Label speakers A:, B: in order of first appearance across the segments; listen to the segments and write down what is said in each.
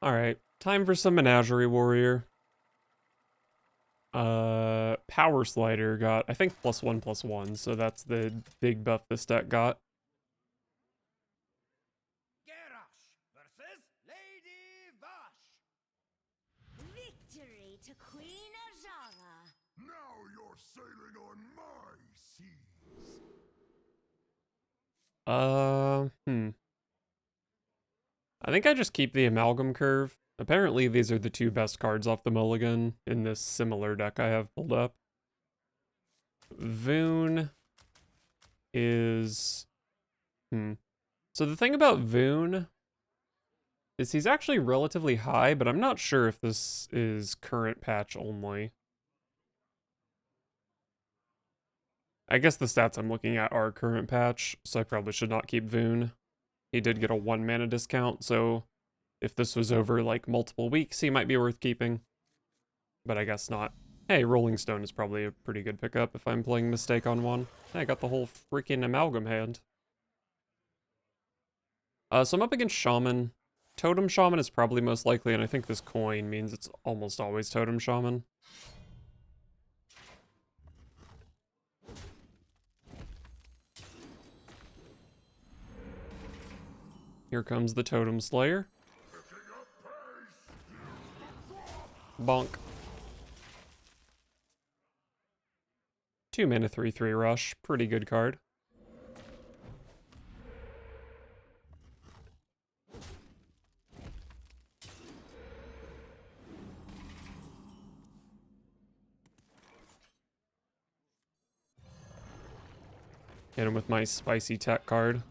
A: Alright, time for some Menagerie Warrior. Power Slider got, I think, +1/+1, so that's the big buff this deck got.
B: Victory to Queen Ajara.
C: Now you're sailing on my seas.
A: I think I just keep the Amalgam Curve. Apparently these are the two best cards off the mulligan in this similar deck I have pulled up. Voon is... So the thing about Voon is he's actually relatively high, but I'm not sure if this is current patch only. I guess the stats I'm looking at are current patch, so I probably should not keep Voon. He did get a 1 mana discount, so if this was over like multiple weeks, he might be worth keeping. But I guess not. Hey, Rolling Stone is probably a pretty good pickup if I'm playing Mistake on one. Hey, I got the whole freaking Amalgam hand. So I'm up against Shaman. Totem Shaman is probably most likely, and I think this coin means it's almost always Totem Shaman. Here comes the Totem Slayer. Bonk. 2 mana 3/3 rush. Pretty good card. Hit him with my spicy tech card.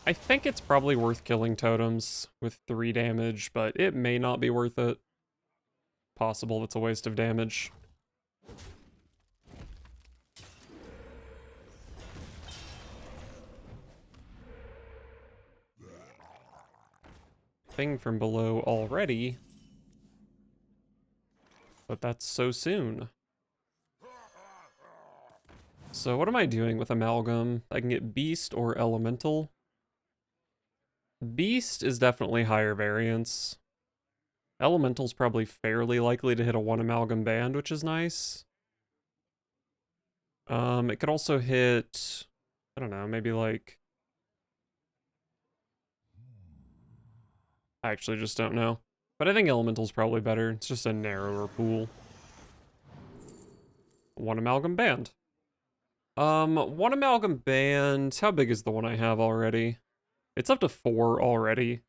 A: I think it's probably worth killing totems with 3 damage, but it may not be worth it. Possible it's a waste of damage. Thing from below already. But that's so soon. So what am I doing with Amalgam? I can get Beast or Elemental. Beast is definitely higher variance. Elemental's probably fairly likely to hit a 1 Amalgam band, which is nice. It could also hit, I don't know, maybe like... I actually just don't know. But I think Elemental's probably better. It's just a narrower pool. 1 Amalgam band. 1 Amalgam band, how big is the one I have already? It's up to 4 already.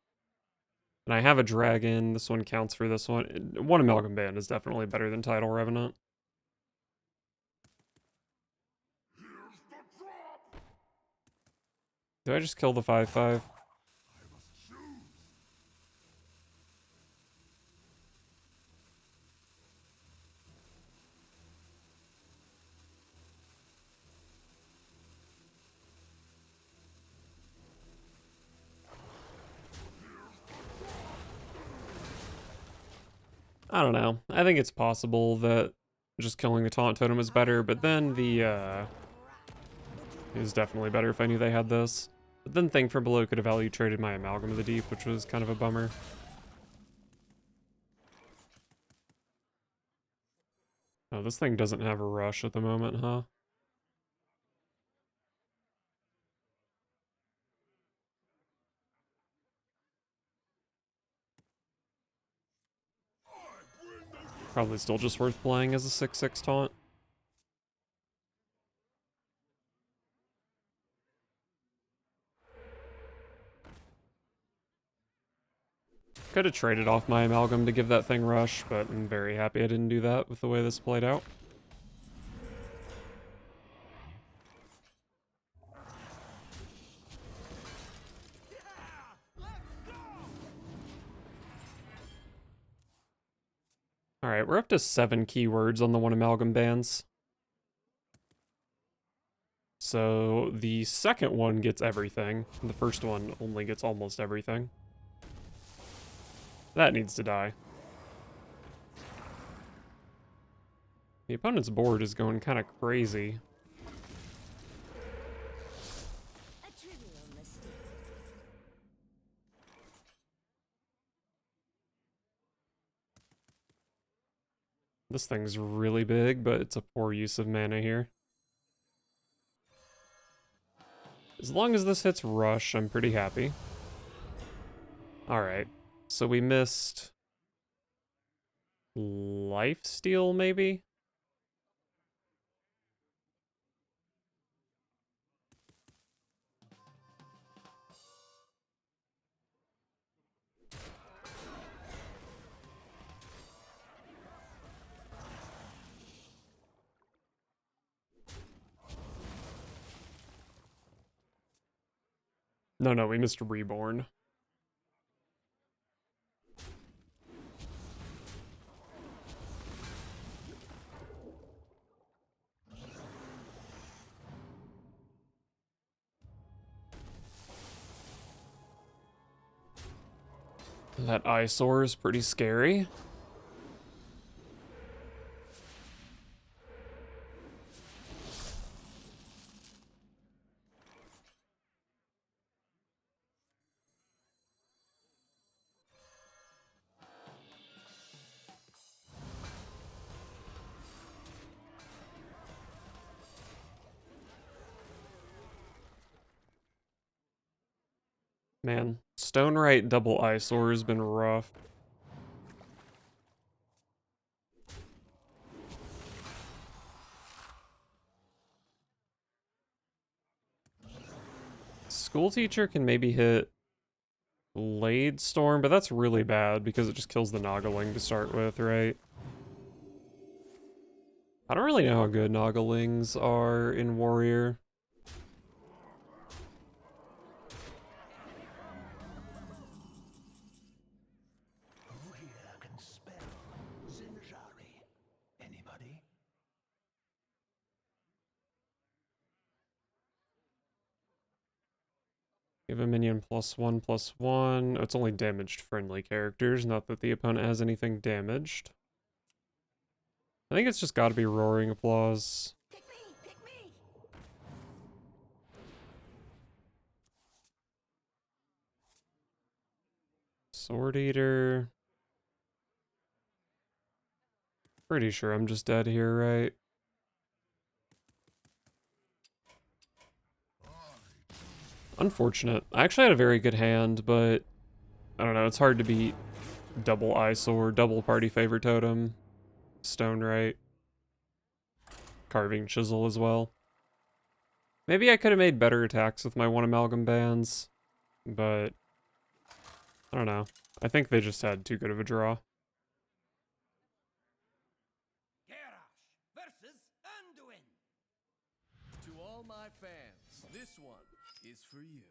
A: And I have a dragon, this one counts for this one. 1 Amalgam band is definitely better than Tidal Revenant. Do I just kill the 5/5? I don't know. I think it's possible that just killing the Taunt Totem is better, but then the, is definitely better if I knew they had this. But then Thing from Below could have value traded my Amalgam of the Deep, which was kind of a bummer. Oh, this thing doesn't have a rush at the moment, huh? Probably still just worth playing as a 6/6 taunt. Could have traded off my Amalgam to give that thing rush, but I'm very happy I didn't do that with the way this played out. Alright, we're up to 7 keywords on the 1 Amalgam bands. So the second one gets everything. The first one only gets almost everything. That needs to die. The opponent's board is going kind of crazy. This thing's really big, but it's a poor use of mana here. As long as this hits Rush, I'm pretty happy. Alright, so we missed... Lifesteal, maybe? No, we missed Reborn. That eyesore is pretty scary. Man, Stonewright double eyesore has been rough. School teacher can maybe hit Blade Storm, but that's really bad because it just kills the Nagaling to start with, right? I don't really know how good Nagalings are in Warrior.
C: Who here can spell Menagerie? Anybody?
A: Give a minion +1/+1. Oh, it's only damaged friendly characters, not that the opponent has anything damaged. I think it's just gotta be Roaring Applause.
B: Pick me! Pick me!
A: Sword Eater. Pretty sure I'm just dead here, right? Unfortunate. I actually had a very good hand, but I don't know, it's hard to beat double eyesore, double party favor totem, Stonewright, carving chisel as well. Maybe I could have made better attacks with my one amalgam bands, but I don't know. I think they just had too good of a draw.
D: Versus Anduin. To all my fans, this one is for you.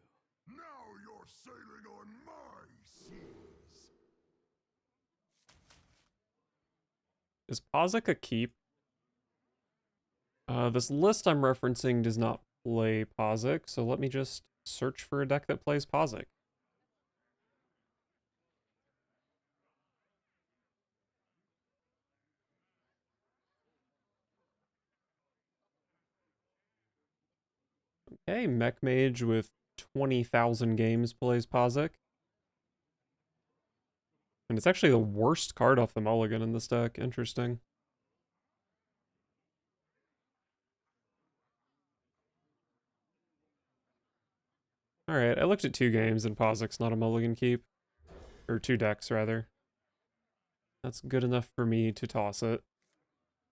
C: Now you're sailing on my seas.
A: Is Pazik a keep? This list I'm referencing does not play Pazik, so let me just search for a deck that plays Pazik. Okay, Mech Mage with 20,000 games plays Pazik. And it's actually the worst card off the mulligan in this deck. Interesting. Alright, I looked at 2 games and Pazik's not a mulligan keep. Or 2 decks, rather. That's good enough for me to toss it.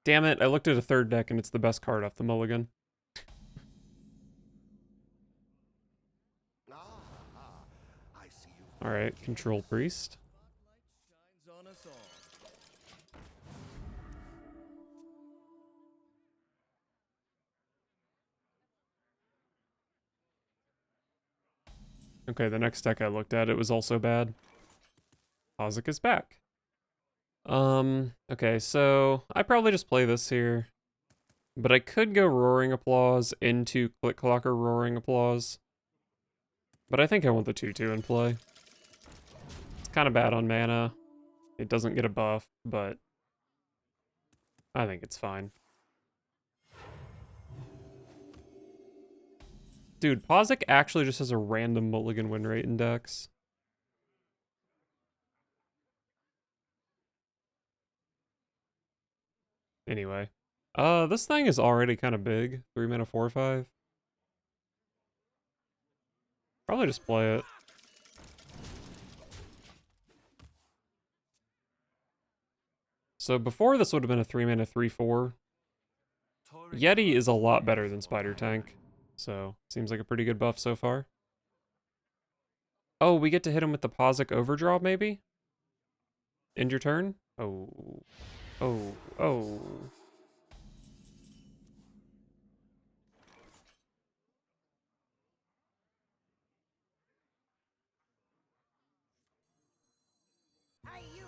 A: Damn it, I looked at a 3rd deck and it's the best card off the mulligan. Alright, Control Priest.
D: Shines on us all.
A: Okay, the next deck I looked at, it was also bad. Pazik is back. Okay, so I probably just play this here. But I could go Roaring Applause into Click Clocker Roaring Applause. But I think I want the 2/2 in play. It's kind of bad on mana. It doesn't get a buff, but I think it's fine. Dude, Pazik actually just has a random mulligan win rate index. Anyway. This thing is already kind of big. 3 mana 4/5. Probably just play it. So before this would have been a 3 mana 3/4. Yeti is a lot better than Spider Tank. So, seems like a pretty good buff so far. Oh, we get to hit him with the Posic Overdraw, maybe? End your turn? Oh. Oh. Oh.
B: Hey, you!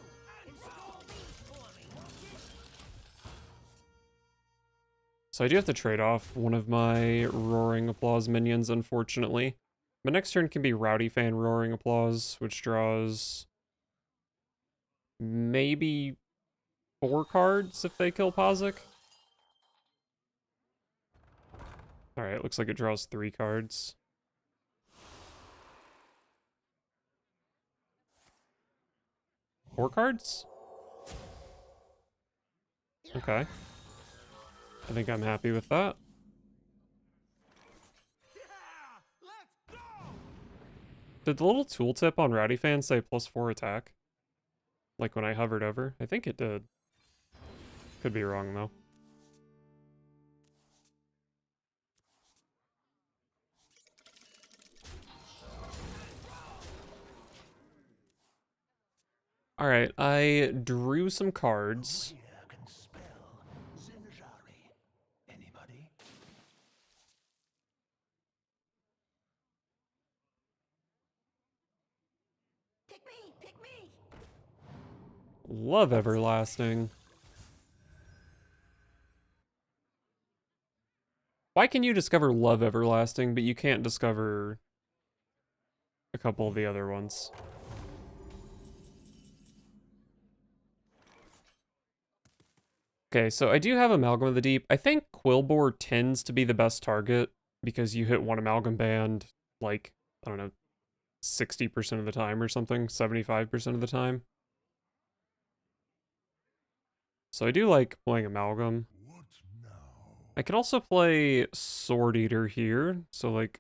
B: Install these for me, won't you?
A: So I do have to trade off one of my Roaring Applause minions, unfortunately. My next turn can be Rowdy Fan Roaring Applause, which draws maybe 4 cards if they kill Posic. Alright, looks like it draws 3 cards. Four cards? Okay. I think I'm happy with that.
D: Yeah! Let's go!
A: Did the little tooltip on Rowdy Fan say +4 attack? Like when I hovered over? I think it did. Could be wrong though. Alright, I drew some cards.
C: Here can spell Menagerie. Anybody?
B: Pick me! Pick me!
A: Love Everlasting. Why can you discover Love Everlasting, but you can't discover a couple of the other ones? Okay, so I do have Amalgam of the Deep. I think Quillbore tends to be the best target because you hit one Amalgam Band, like, I don't know, 60% of the time or something, 75% of the time. So I do like playing Amalgam.
C: What now?
A: I could also play Sword Eater here, so like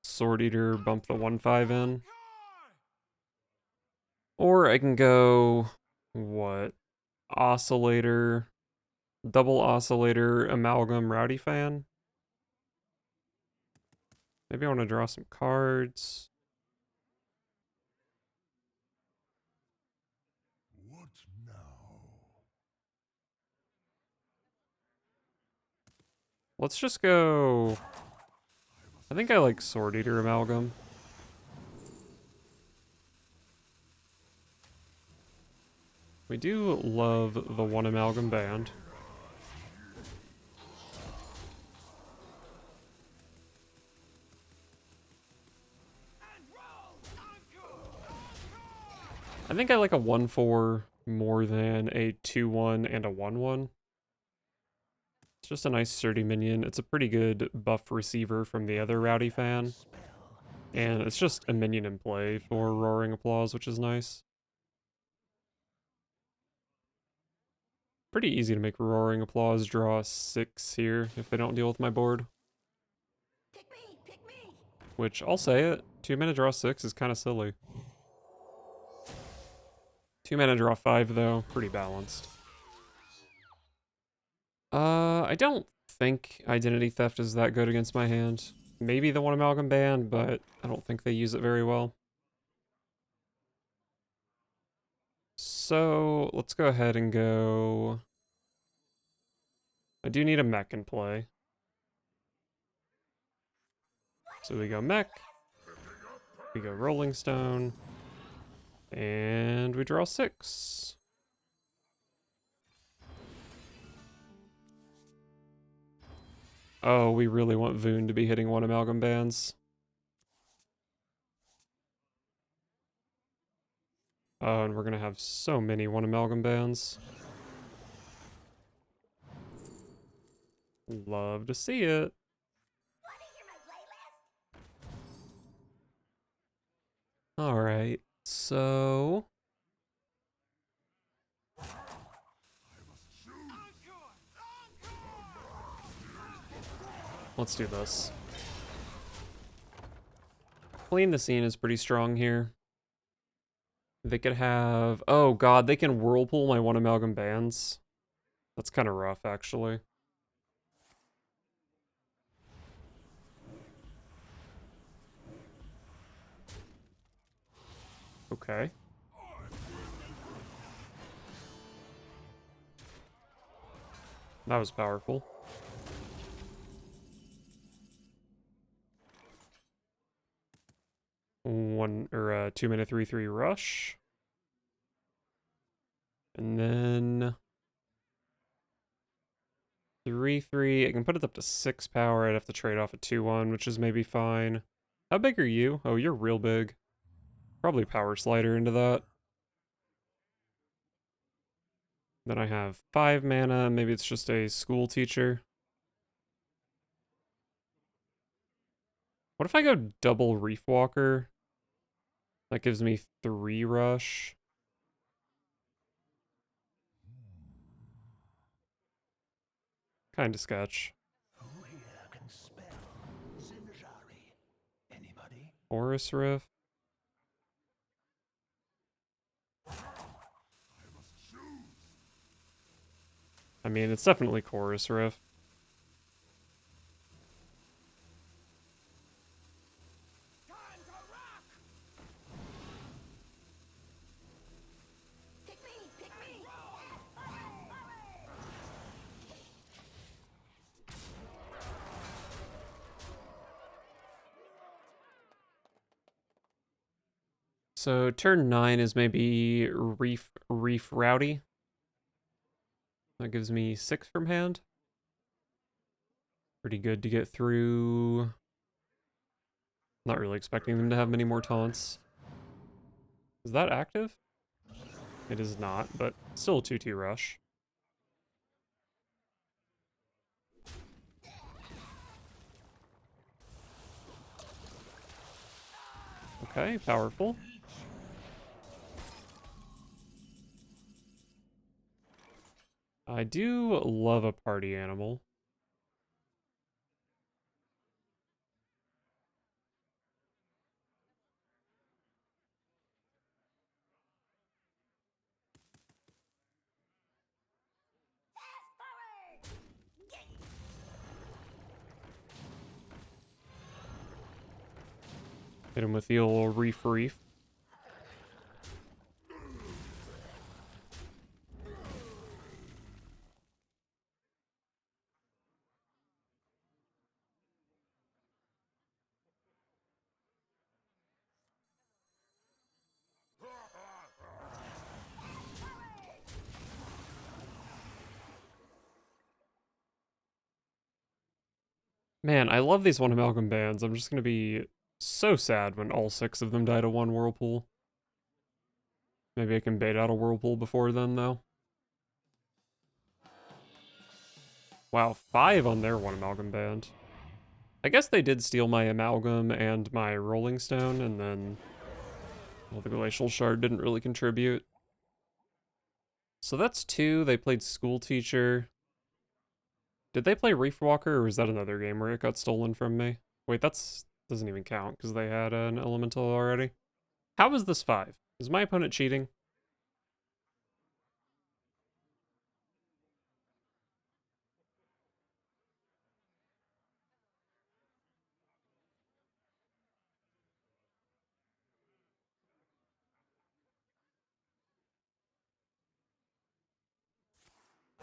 A: Sword Eater bump the 1/5 in. Or I can go, what, Oscillator, Double Oscillator, Amalgam, Rowdy Fan. Maybe I want to draw some cards.
C: What now?
A: Let's just go, I think I like Sword Eater Amalgam. We do love the one Amalgam Band. I think I like a 1/4 more than a 2/1 and a 1/1. It's just a nice sturdy minion. It's a pretty good buff receiver from the other Rowdy Fan. And it's just a minion in play for Roaring Applause, which is nice. Pretty easy to make Roaring Applause draw 6 here if they don't deal with my board.
B: Pick me! Pick me!
A: Which, I'll say it, 2 mana draw 6 is kind of silly. 2 mana draw 5 though, pretty balanced. I don't think Identity Theft is that good against my hand. Maybe the one Amalgam Band, but I don't think they use it very well. So, let's go ahead and go... I do need a mech in play. So we go mech, we go Rolling Stone, and we draw 6. Oh, we really want Voon to be hitting one Amalgam Bands. Oh, and we're gonna have so many one Amalgam Bands. Love to see it. Alright, so... let's do this. Clean the Scene is pretty strong here. They could have... Oh god, they can Whirlpool my 1 Amalgam Bands. That's kind of rough, actually. Okay. That was powerful. One or 2 mana 3/3 rush. And then 3/3. I can put it up to 6 power. I'd have to trade off a 2/1, which is maybe fine. How big are you? Oh, you're real big. Probably power slider into that. Then I have 5 mana. Maybe it's just a school teacher. What if I go double Reef Walker? That gives me 3 rush. Kinda sketch.
C: Who here can spell Menagerie? Anybody?
A: Forest Rift. I mean, it's definitely Chorus Rift.
B: Time to rock! Pick me! Pick me!
A: So turn 9 is maybe Reef Rowdy. That gives me 6 from hand. Pretty good to get through. Not really expecting them to have many more taunts. Is that active? It is not, but still a 2/2 rush. Okay, powerful. I do love a party animal. Hit him with the old Reef. Man, I love these 1 Amalgam Bands. I'm just gonna be so sad when all 6 of them die to 1 Whirlpool. Maybe I can bait out a Whirlpool before then, though. Wow, 5 on their 1 Amalgam Band. I guess they did steal my Amalgam and my Rolling Stone, and then... Well, the Glacial Shard didn't really contribute. So that's 2. They played School Teacher. Did they play Reef Walker, or was that another game where it got stolen from me? Wait, that's... doesn't even count, because they had an Elemental already. How is this 5? Is my opponent cheating?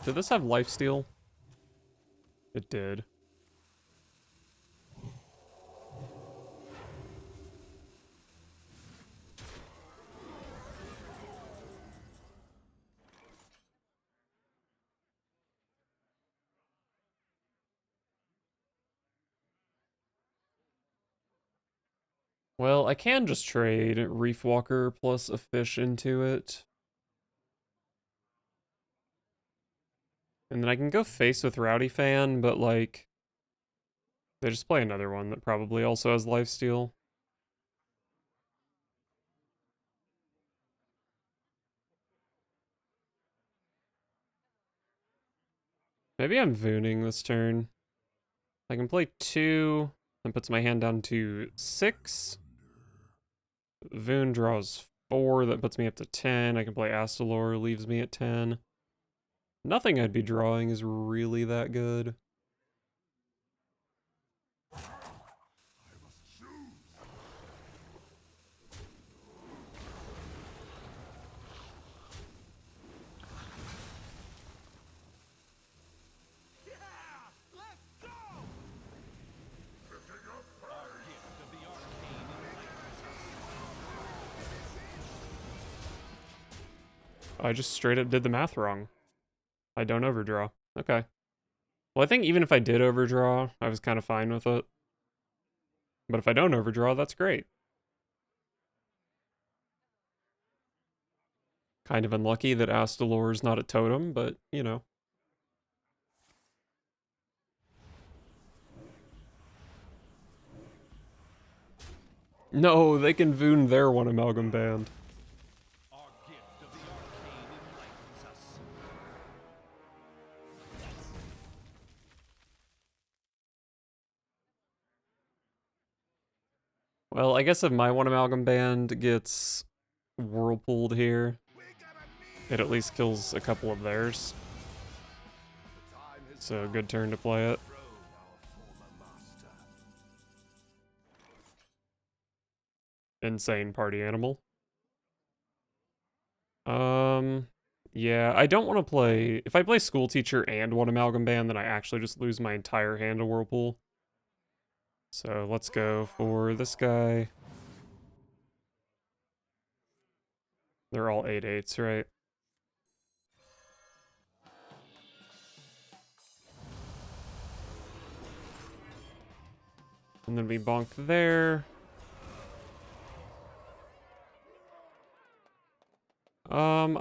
A: Did this have lifesteal? It did. Well, I can just trade Reef Walker plus a fish into it. And then I can go face with Rowdy Fan, but like... They just play another one that probably also has lifesteal. Maybe I'm Vooning this turn. I can play 2. That puts my hand down to 6. Voon draws 4. That puts me up to 10. I can play Astalor, leaves me at 10. Nothing I'd be drawing is really that good.
D: Yeah! Let's go! Our gift of the arcane enlightens us.
A: I just straight up did the math wrong. I don't overdraw. Okay. Well, I think even if I did overdraw, I was kind of fine with it. But if I don't overdraw, that's great. Kind of unlucky that Astalor's not a totem, but, you know. No, they can Voon their one Amalgam Band.
D: Our gift of the arcane enlightens us.
A: Well, I guess if my one Amalgam Band gets whirlpooled here, it at least kills a couple of theirs. So, good turn to play it. Insane party animal. Yeah, I don't want to play... If I play School Teacher and one Amalgam Band, then I actually just lose my entire hand to Whirlpool. So, let's go for this guy. They're all 8/8s, right? And then we bonk there.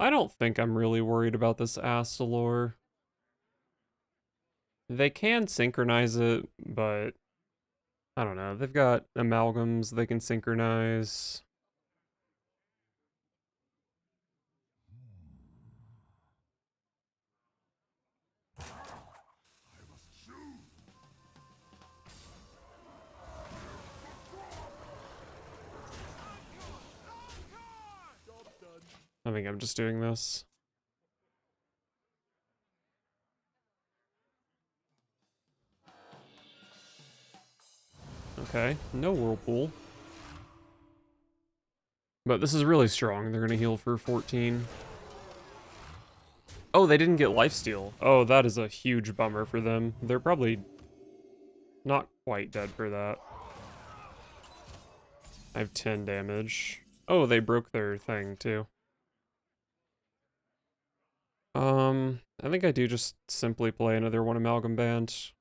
A: I don't think I'm really worried about this Astalor. They can synchronize it, but I don't know. They've got amalgams they can synchronize. I think I'm just doing this. Okay, no Whirlpool. But this is really strong. They're gonna heal for 14. Oh, they didn't get lifesteal. Oh, that is a huge bummer for them. They're probably not quite dead for that. I have 10 damage. Oh, they broke their thing too. I think I do just simply play another one Amalgam Band.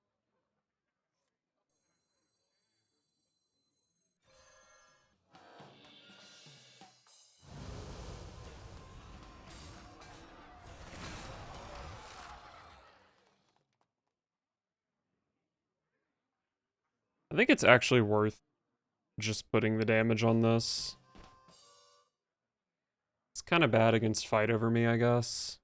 A: I think it's actually worth just putting the damage on this. It's kind of bad against Fight Over Me, I guess.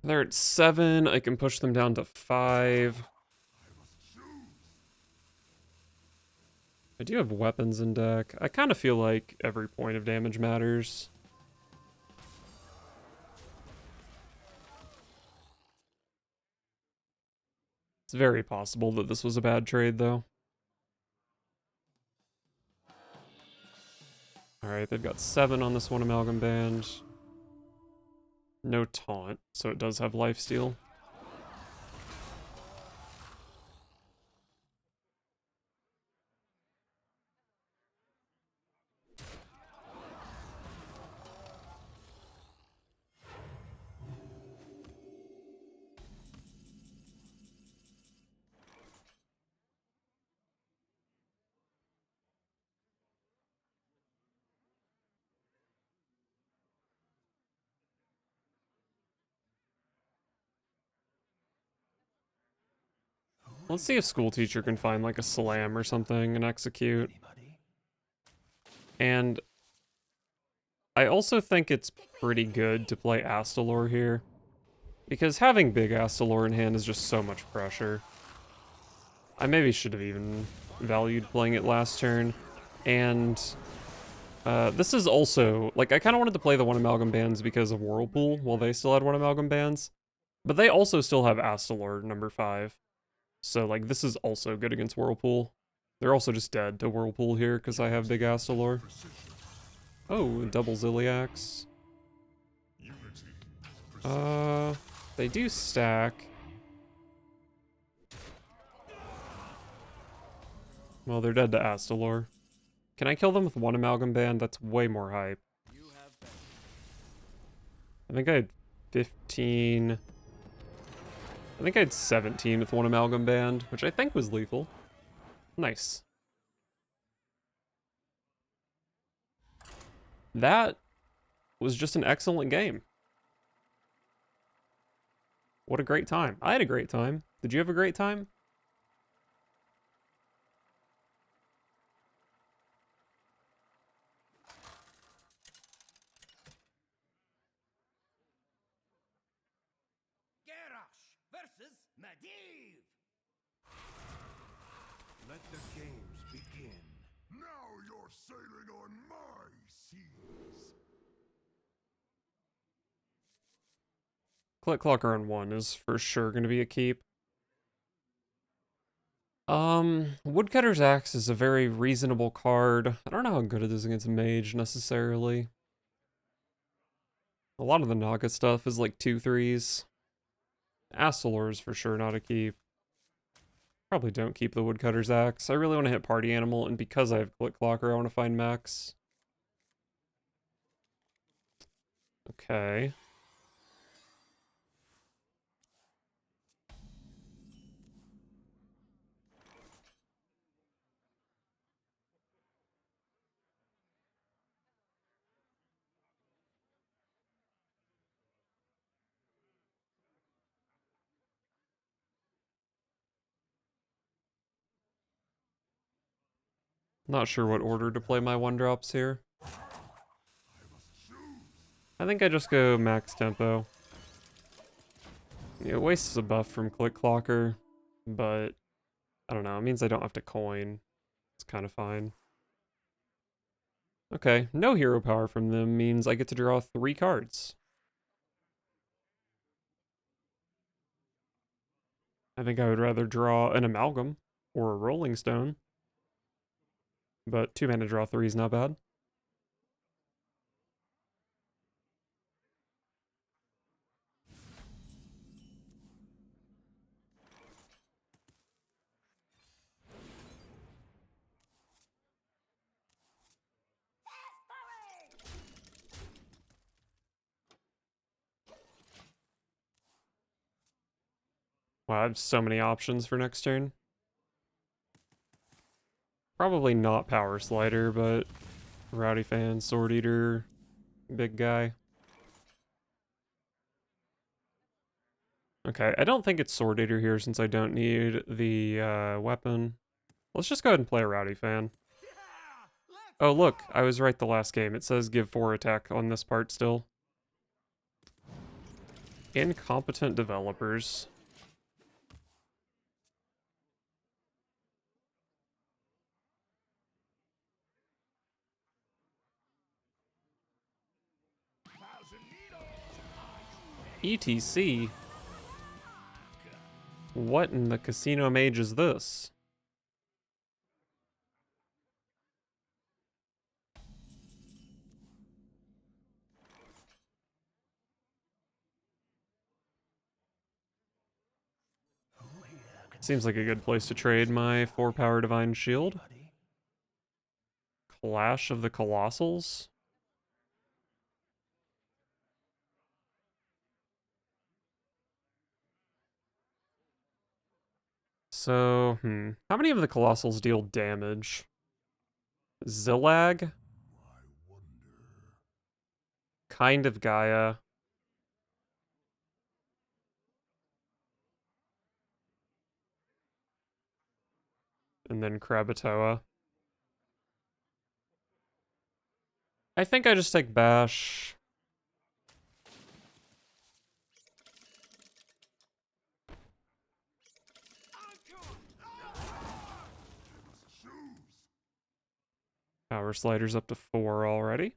A: They're at 7. I can push them down to 5. I do have weapons in deck. I kind of feel like every point of damage matters. It's very possible that this was a bad trade, though. Alright, they've got 7 on this one Amalgam Band. No taunt, so it does have lifesteal. Let's see if school teacher can find like a slam or something and execute. And I also think it's pretty good to play Astalor here, because having big Astalor in hand is just so much pressure. I maybe should have even valued playing it last turn. And this is also, like, I kind of wanted to play the 1 Amalgam Bands because of Whirlpool, while they still had 1 Amalgam Bands. But they also still have Astalor, number 5. So, like, this is also good against Whirlpool. They're also just dead to Whirlpool here, because I have big Astalor. Oh, double Ziliax. They do stack. Well, they're dead to Astalor. Can I kill them with 1 Amalgam Band? That's way more hype. I think I had 15... I think I had 17 with 1 Amalgam Band, which I think was lethal. Nice. That was just an excellent game. What a great time. I had a great time. Did you have a great time?
B: Garrosh versus Medivh.
D: Let the games begin.
C: Now you're sailing on my seas.
A: Click Clocker on 1 is for sure going to be a keep. Woodcutter's Axe is a very reasonable card. I don't know how good it is against Mage, necessarily. A lot of the Naga stuff is like 2/3s. Astalor is for sure not a keep. Probably don't keep the Woodcutter's Axe. I really want to hit Party Animal, and because I have Click Clocker, I want to find Max. Okay. Not sure what order to play my 1-drops here. I think I just go max tempo. Yeah, wastes a buff from Click Clocker, but I don't know, it means I don't have to coin. It's kind of fine. Okay, no hero power from them means I get to draw 3 cards. I think I would rather draw an Amalgam or a Rolling Stone, but 2 mana draw 3 is not bad. Wow, I have so many options for next turn. Probably not Power Slider, but Rowdy Fan, Sword Eater, big guy. Okay, I don't think it's Sword Eater here since I don't need the weapon. Let's just go ahead and play a Rowdy Fan. Oh look, I was right the last game. It says give 4 attack on this part still. Incompetent developers. ETC? What in the Casino Mage is this? Seems like a good place to trade my 4-power Divine Shield. Clash of the Colossals? So, how many of the Colossals deal damage? Zillag? Kind of Gaia. and then Krakatoa. I think I just take Bash. Power Slider's up to 4 already.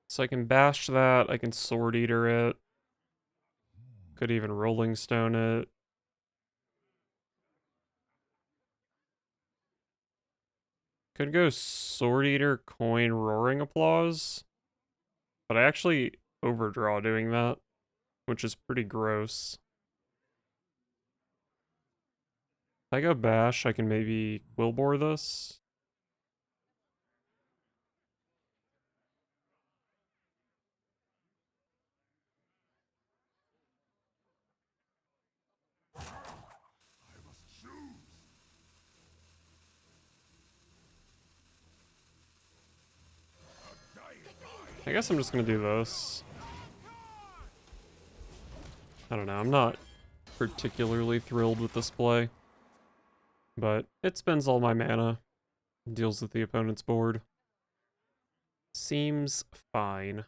A: So I can bash that, I can Sword Eater it. Could even Rolling Stone it. Could go Sword Eater, Coin, Roaring Applause. But I actually overdraw doing that, which is pretty gross. If I go Bash, I can maybe Quillbore this. I guess I'm just gonna do this. I don't know, I'm not particularly thrilled with this play. But it spends all my mana, deals with the opponent's board. Seems fine.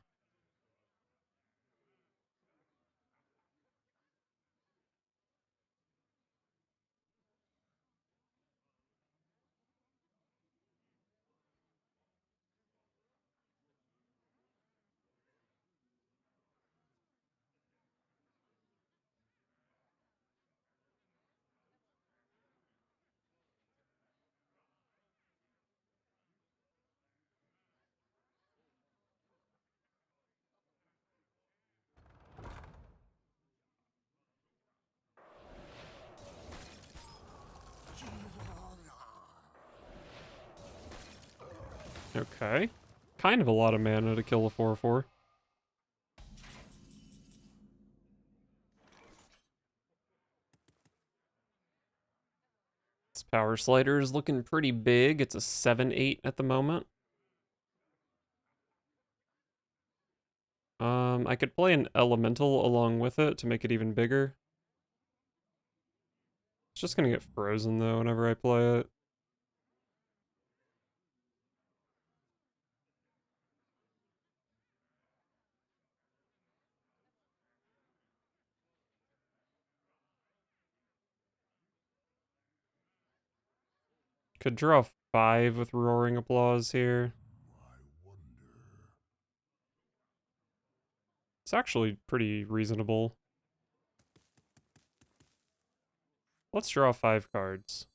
A: Okay. Kind of a lot of mana to kill a 4/4. This Power Slider is looking pretty big. It's a 7/8 at the moment. I could play an Elemental along with it to make it even bigger. It's just gonna get frozen though whenever I play it. Could draw 5 with Roaring Applause here. It's actually pretty reasonable. Let's draw 5 cards.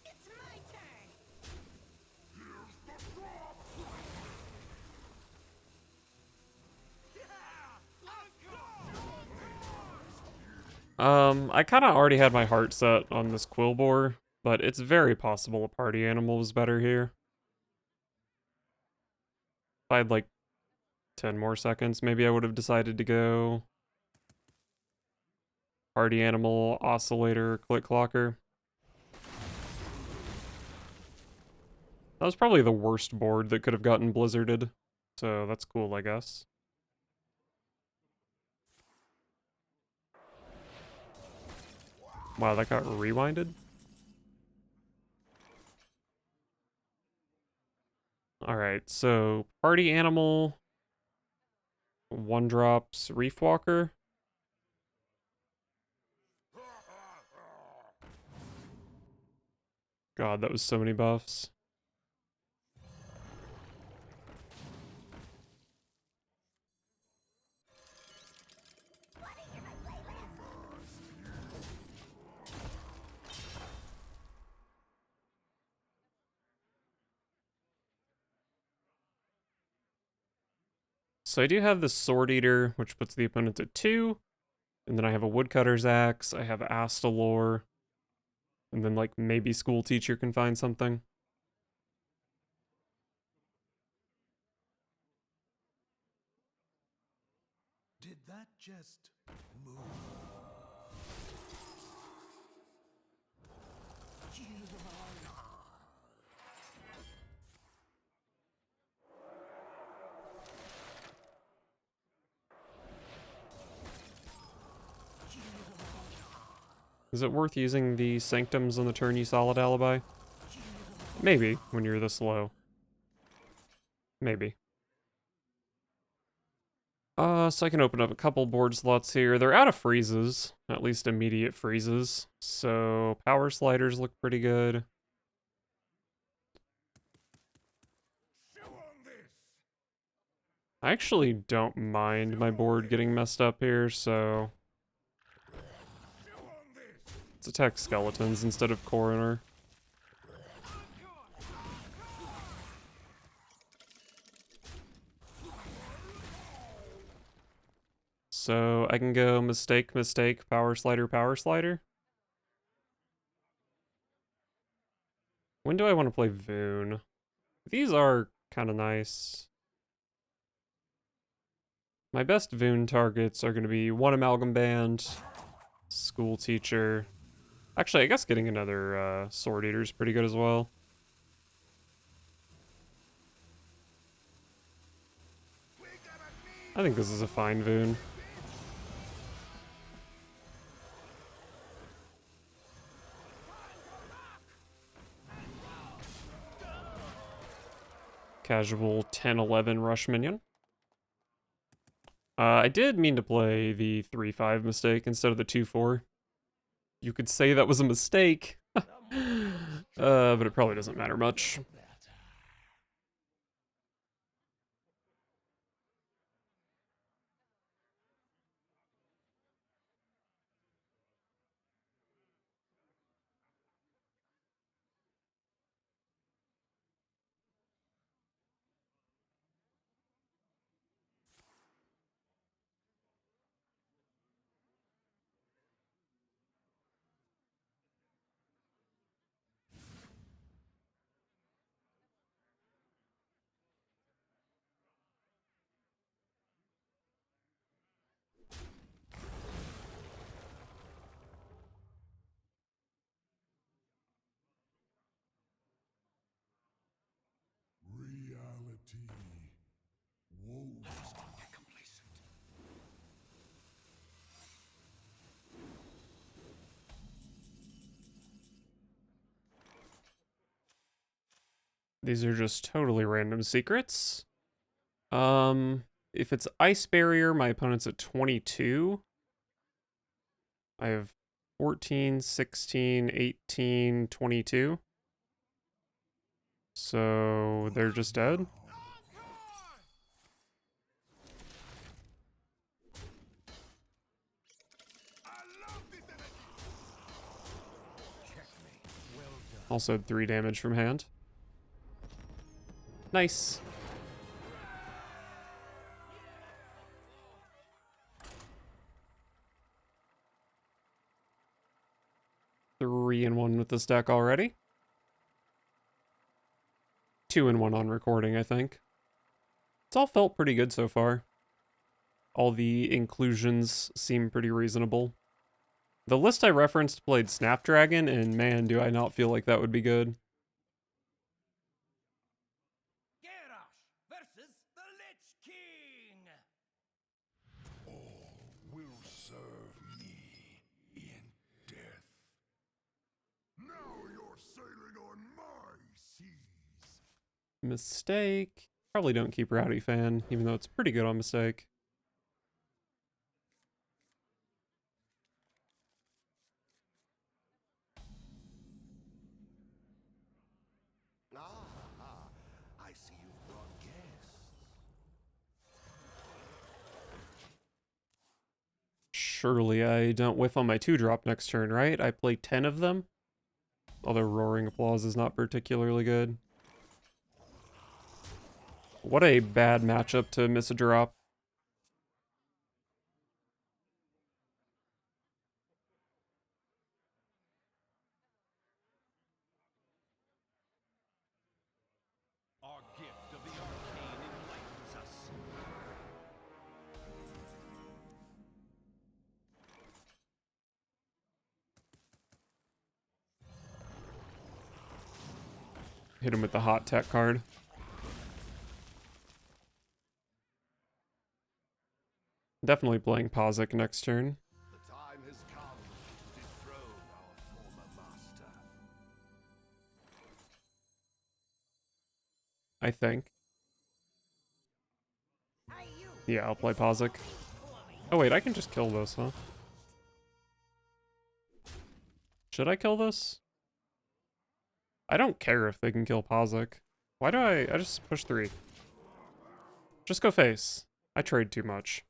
B: It's my turn.
A: I kind of already had my heart set on this Quillbore, but it's very possible a party animal was better here. If I had like 10 more seconds, maybe I would have decided to go party animal, oscillator, click clocker. That was probably the worst board that could have gotten blizzarded, so that's cool, I guess. Wow, that got rewinded? Alright, so party animal, 1-drops, Reef Walker. God, that was so many buffs. So I do have the Sword Eater, which puts the opponent at 2. And then I have a Woodcutter's Axe. I have Astalore. And then, like, maybe School Teacher can find something.
D: Did that just move?
A: Is it worth using the Sanctums on the turn you Solid Alibi? Maybe, when you're this low. Maybe. So I can open up a couple board slots here. They're out of freezes, at least immediate freezes. So power sliders look pretty good. I actually don't mind my board getting messed up here, so let's attack skeletons instead of coroner. So I can go mistake, mistake, power slider, power slider. When do I want to play Voon? These are kind of nice. My best Voon targets are going to be one Amalgam Band, School Teacher. Actually, I guess getting another Sword Eater is pretty good as well. I think this is a fine Voon. Casual 10-11 rush minion. I did mean to play the 3-5 mistake instead of the 2-4. You could say that was a mistake, but it probably doesn't matter much.
C: Reality. Woes. Get complacent.
A: These are just totally random secrets. If it's Ice Barrier, my opponent's at 22. I have 14, 16, 18, 22. So they're just dead. Also had 3 damage from hand. Nice. Three and 1 with this deck already. 2 and 1 on recording, I think. It's all felt pretty good so far. All the inclusions seem pretty reasonable. The list I referenced played Snapdragon, and man, do I not feel like that would be good.
D: Garrosh versus the Lich King.
C: All will serve me in death. Now you're sailing on my seas.
A: Mistake. Probably don't keep Rowdy Fan, even though it's pretty good on Mistake.
D: I see you've brought guests.
A: Surely I don't whiff on my 2-drop next turn, right? I play 10 of them. Although Roaring Applause is not particularly good. What a bad matchup to miss a drop.
D: Our gift of the arcane enlightens us.
A: Hit him with the hot tech card. Definitely playing Pozic next turn.
C: The time has come to dethrone our former master.
A: I think.
B: Hey, you.
A: Yeah, I'll play Pozic.
B: Beast for me.
A: Oh wait, I can just kill this, huh? Should I kill this? I don't care if they can kill Pozic. Why do I just push 3. Just go face. I trade too much.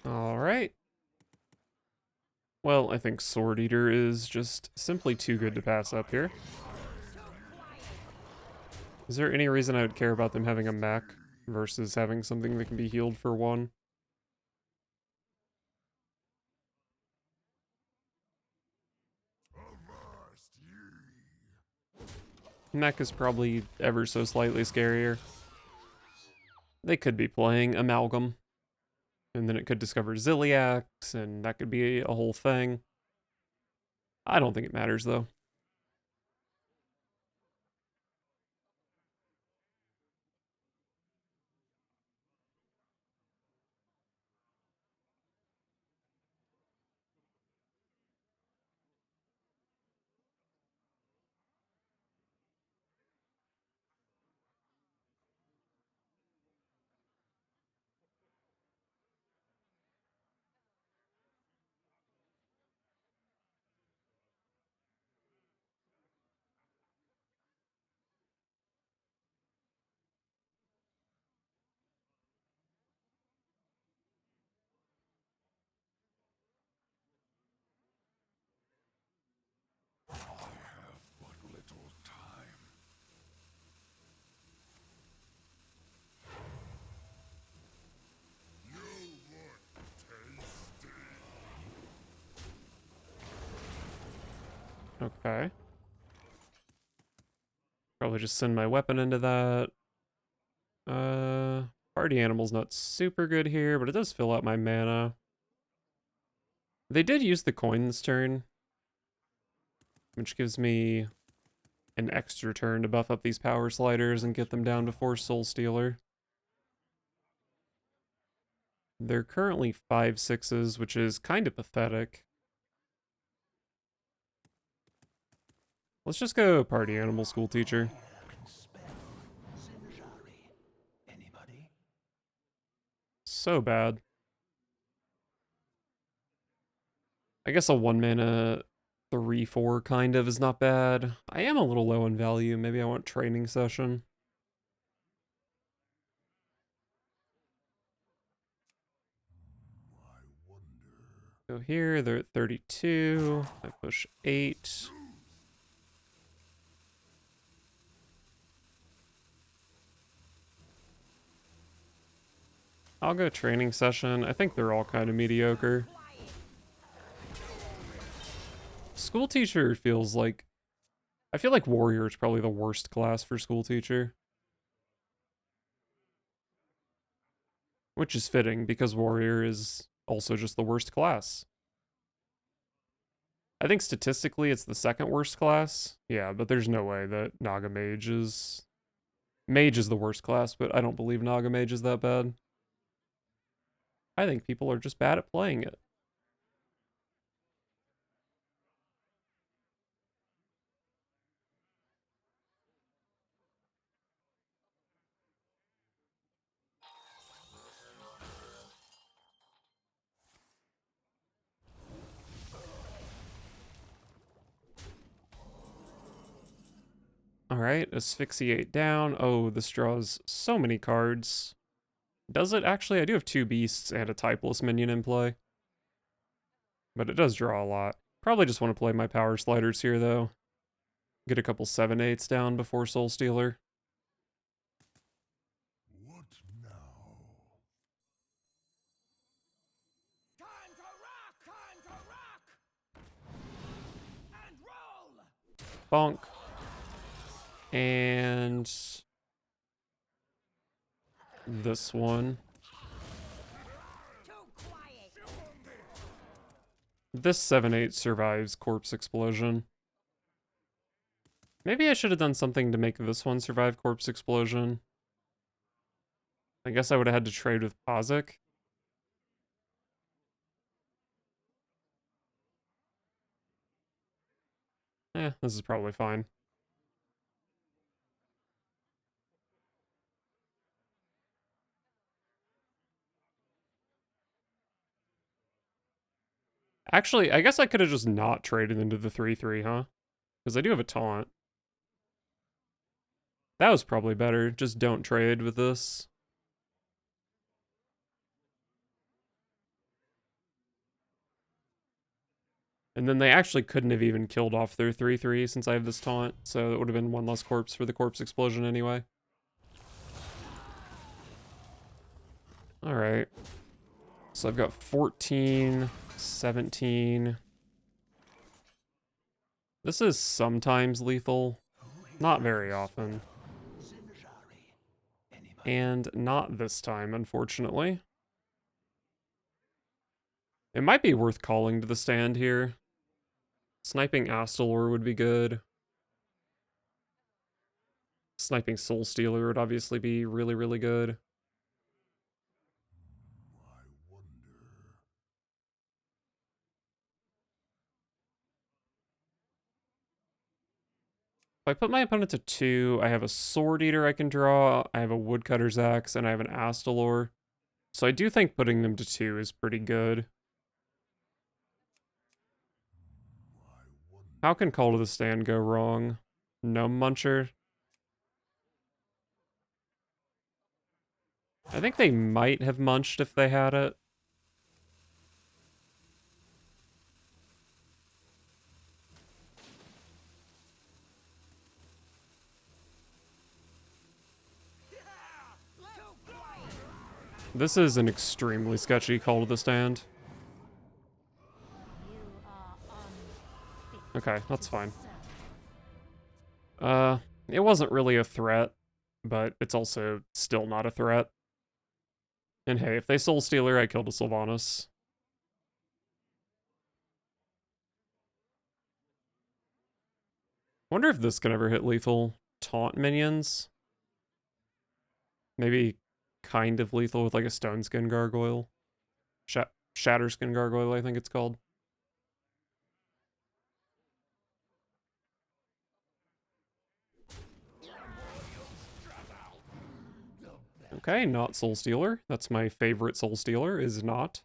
A: Alright. Well, I think Sword Eater is just simply too good to pass up here.
B: So quiet.
A: Is there any reason I would care about them having a mech versus having something that can be healed for 1?
C: Avast ye!
A: Mech is probably ever so slightly scarier. They could be playing Amalgam. And then it could discover Ziliax, and that could be a whole thing. I don't think it matters, though.
C: I have but little time. You look tasty.
A: Okay. Probably just send my weapon into that. Party animal's not super good here, but it does fill out my mana. They did use the coin this turn, which gives me an extra turn to buff up these power sliders and get them down to 4 Soul Stealer. They're currently 5/6s, which is kind of pathetic. Let's just go party animal school teacher.
C: Anybody?
A: So bad. I guess a 1 mana 3/4 kind of is not bad. I am a little low in value. Maybe I want training session.
C: I wonder.
A: So here, they're at 32. I push 8. I'll go training session. I think they're all kind of mediocre.
B: Quiet.
A: School teacher feels like... I feel like warrior is probably the worst class for school teacher. Which is fitting, because warrior is also just the worst class. I think statistically it's the second worst class. Yeah, but there's no way that Naga Mage is... Mage is the worst class, but I don't believe Naga Mage is that bad. I think people are just bad at playing it. Alright, asphyxiate down. Oh, this draws so many cards. Does it? Actually, I do have 2 beasts and a typeless minion in play. But it does draw a lot. Probably just want to play my power sliders here, though. Get a couple 7/8s down before Soul Stealer.
C: What now?
B: Time to rock! Time to rock! And roll!
A: Bonk. And... this one.
B: Too quiet!
A: This 7/8 survives Corpse Explosion. Maybe I should have done something to make this one survive Corpse Explosion. I guess I would have had to trade with Pazik. This is probably fine. Actually, I guess I could have just not traded into the 3/3, huh? Because I do have a taunt. That was probably better. Just don't trade with this. And then they actually couldn't have even killed off their 3/3 since I have this taunt, so it would have been one less corpse for the Corpse Explosion anyway. Alright. So I've got 14, 17. This is sometimes lethal. Not very often. And not this time, unfortunately. It might be worth calling to the stand here. Sniping Astalor would be good. Sniping Soul Stealer would obviously be really, really good.
C: I wonder.
A: If I put my opponent to 2, I have a Sword Eater I can draw, I have a Woodcutter's Axe, and I have an Astalor. So I do think putting them to 2 is pretty good. How can Call to the Stand go wrong? Gnome Muncher? I think they might have munched if they had it.
B: Too quiet!
A: This is an extremely sketchy Call to the Stand.
E: You are unfit
A: Okay, that's
E: to
A: fine.
E: serve.
A: It wasn't really a threat, but it's also still not a threat. And hey, if they Soul Stealer, I killed a Sylvanas. Wonder if this can ever hit lethal. Taunt minions? Maybe kind of lethal with like a Stone Skin Gargoyle. Shatter Skin Gargoyle, I think it's called. Okay, not Soul Stealer. That's my favorite Soul Stealer, is not.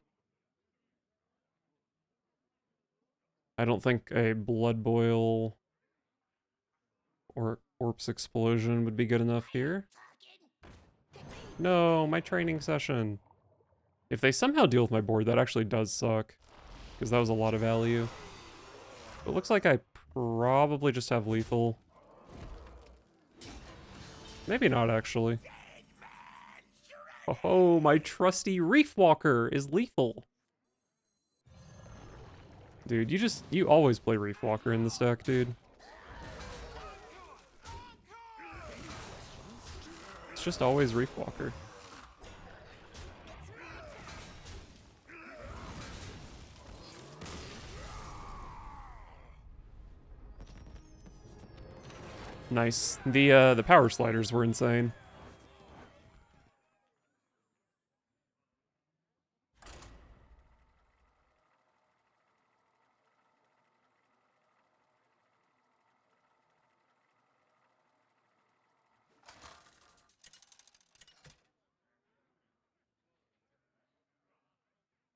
A: I don't think a Blood Boil or Corpse Explosion would be good enough here. No, my training session. If they somehow deal with my board, that actually does suck. Because that was a lot of value. It looks like I probably just have lethal. Maybe not, actually. Oh, my trusty Reef Walker is lethal. Dude, you always play Reef Walker in this deck, dude. It's just always Reef Walker. Nice. The power sliders were insane.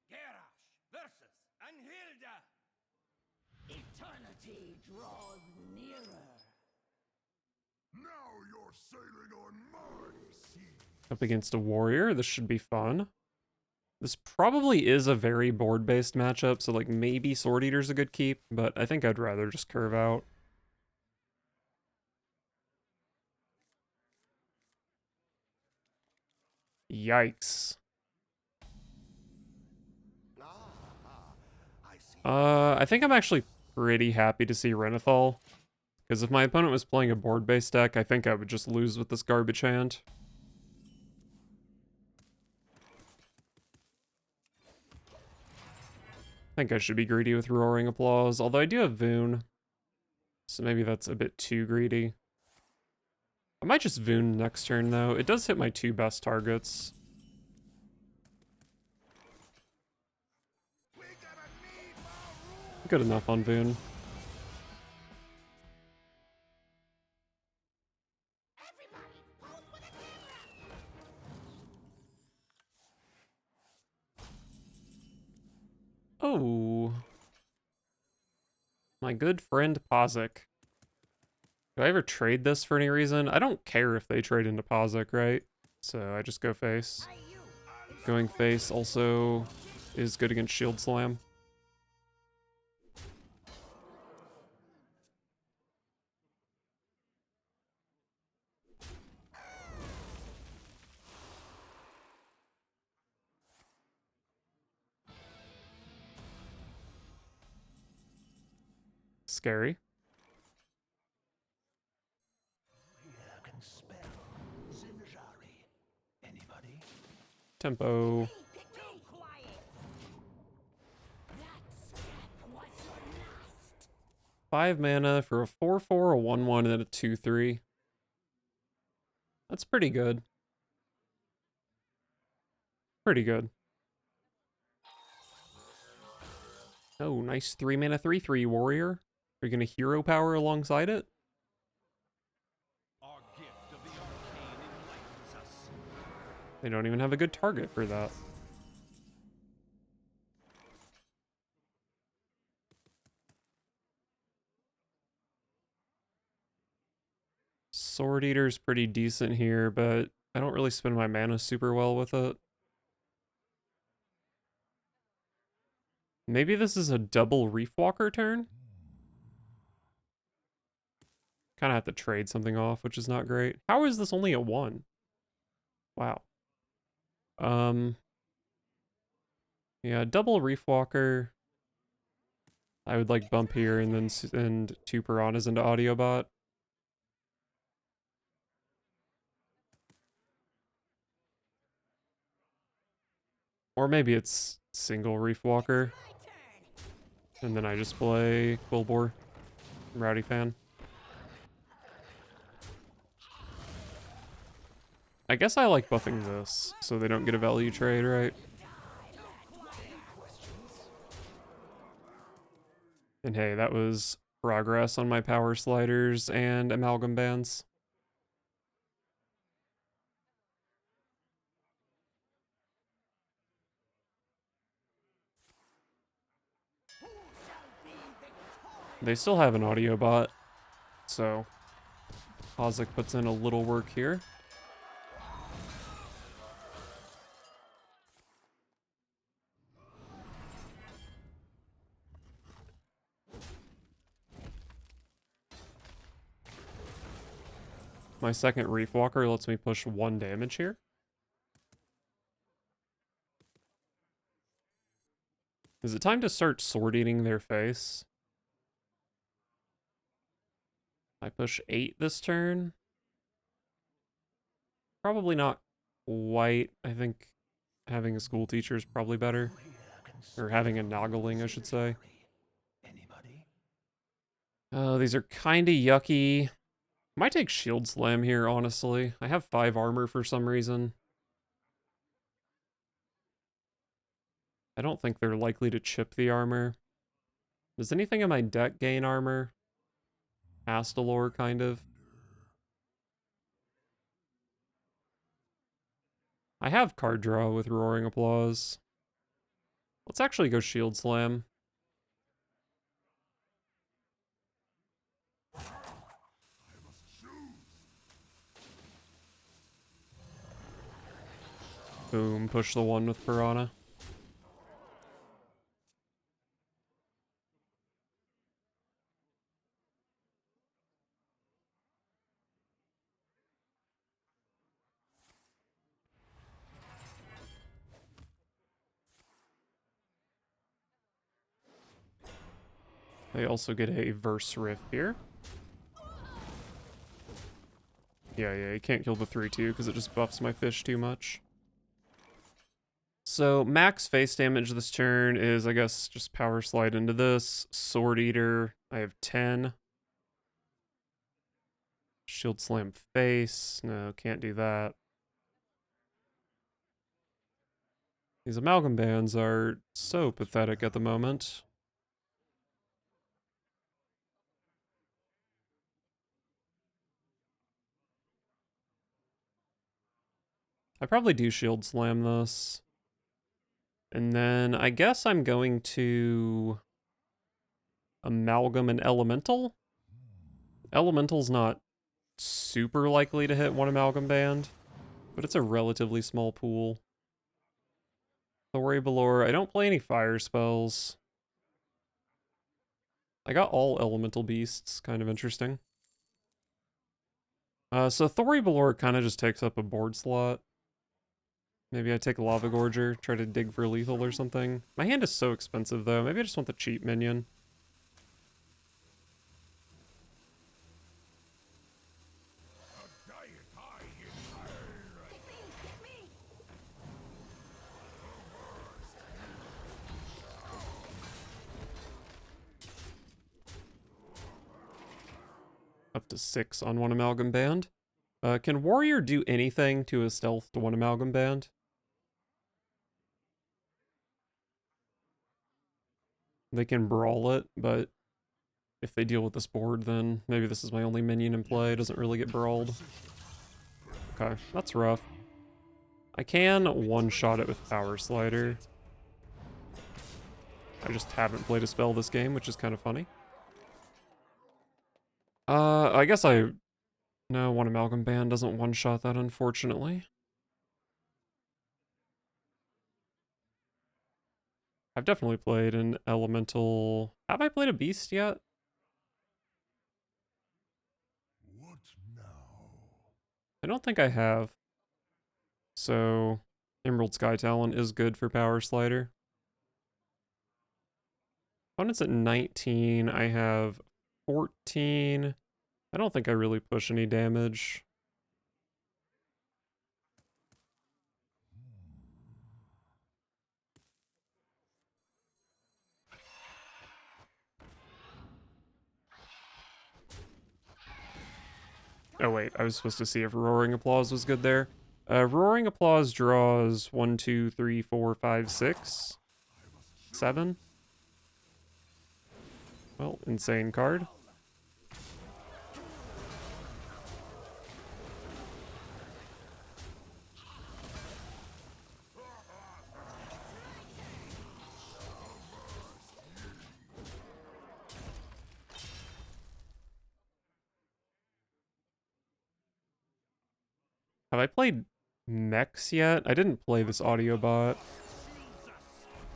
D: Garrosh versus Anhilda.
B: Eternity draws nearer.
C: Now you're sailing on my seas.
A: Up against a warrior. This should be fun. This probably is a very board-based matchup, so like maybe Sword Eater's a good keep, but I think I'd rather just curve out. Yikes. I think I'm actually pretty happy to see Renathal, because if my opponent was playing a board-based deck, I think I would just lose with this garbage hand. I think I should be greedy with Roaring Applause, although I do have Voon, so maybe that's a bit too greedy. I might just Voon next turn, though. It does hit my 2 best targets. Good enough on Voon.
B: Everybody, pose for the camera.
A: Oh. My good friend Pazik. Do I ever trade this for any reason? I don't care if they trade into Pazik, right? So I just go face.
B: Hey, you.
A: Going face also is good against Shield Slam. Scary.
C: Can spell Menagerie. Anybody?
A: Tempo.
B: Be quiet. That step was your last.
A: 5 mana for a 4/4, a 1/1, and then a 2/3. That's pretty good. Pretty good. Oh, nice 3 mana 3/3 warrior. Are you gonna hero power alongside it?
D: Our gift of the arcane enlightens us.
A: They don't even have a good target for that. Sword Eater's pretty decent here, but I don't really spend my mana super well with it. Maybe this is a double Reef Walker turn? Kind of have to trade something off, which is not great. How is this only a 1? Wow. Yeah, double Reef Walker. I would like bump here and then send 2 Piranhas into Audiobot. Or maybe it's single Reef Walker.
B: My turn.
A: And then I just play Quillbore. Rowdy Fan. I guess I like buffing this, so they don't get a value trade, right? And hey, that was progress on my power sliders and amalgam bands. They still have an audio bot, so Pazik puts in a little work here. My second Reef Walker lets me push 1 damage here. Is it time to start sword eating their face? I push 8 this turn. Probably not quite. I think having a school teacher is probably better. Or having a Noggling, I should say.
C: Anybody?
A: Oh, these are kind of yucky. Might take Shield Slam here, honestly. I have 5 armor for some reason. I don't think they're likely to chip the armor. Does anything in my deck gain armor? Astalor, kind of. I have card draw with Roaring Applause. Let's actually go Shield Slam. Boom, push the 1 with Piranha. They also get a Verse Riff here. Yeah, you can't kill the 3-2 because it just buffs my fish too much. So max face damage this turn is, I guess, just Power Slide into this. Sword Eater, I have 10. Shield Slam face, no, can't do that. These Amalgam Bands are so pathetic at the moment. I probably do Shield Slam this. And then I guess I'm going to Amalgam and Elemental. Elemental's not super likely to hit 1 Amalgam Band, but it's a relatively small pool. Thori Balor, I don't play any fire spells. I got all Elemental Beasts, kind of interesting. So Thori Balor kind of just takes up a board slot. Maybe I take Lava Gorger, try to dig for lethal or something. My hand is so expensive though, maybe I just want the cheap minion. Up to 6 on 1 Amalgam Band. Can Warrior do anything to a stealth to 1 Amalgam Band? They can brawl it, but if they deal with this board, then maybe this is my only minion in play. It doesn't really get brawled. Okay, that's rough. I can one-shot it with Power Slider. I just haven't played a spell this game, which is kind of funny. I guess no, 1 Amalgam Band doesn't one-shot that, unfortunately. I've definitely played an Elemental... Have I played a Beast yet?
C: What now?
A: I don't think I have. So, Emerald Sky Talon is good for Power Slider. Opponent's at 19, I have 14. I don't think I really push any damage. Oh wait, I was supposed to see if Roaring Applause was good there. Roaring Applause draws 1, 2, 3, 4, 5, 6, 7. Well, insane card. Have I played Mechs yet? I didn't play this audio bot.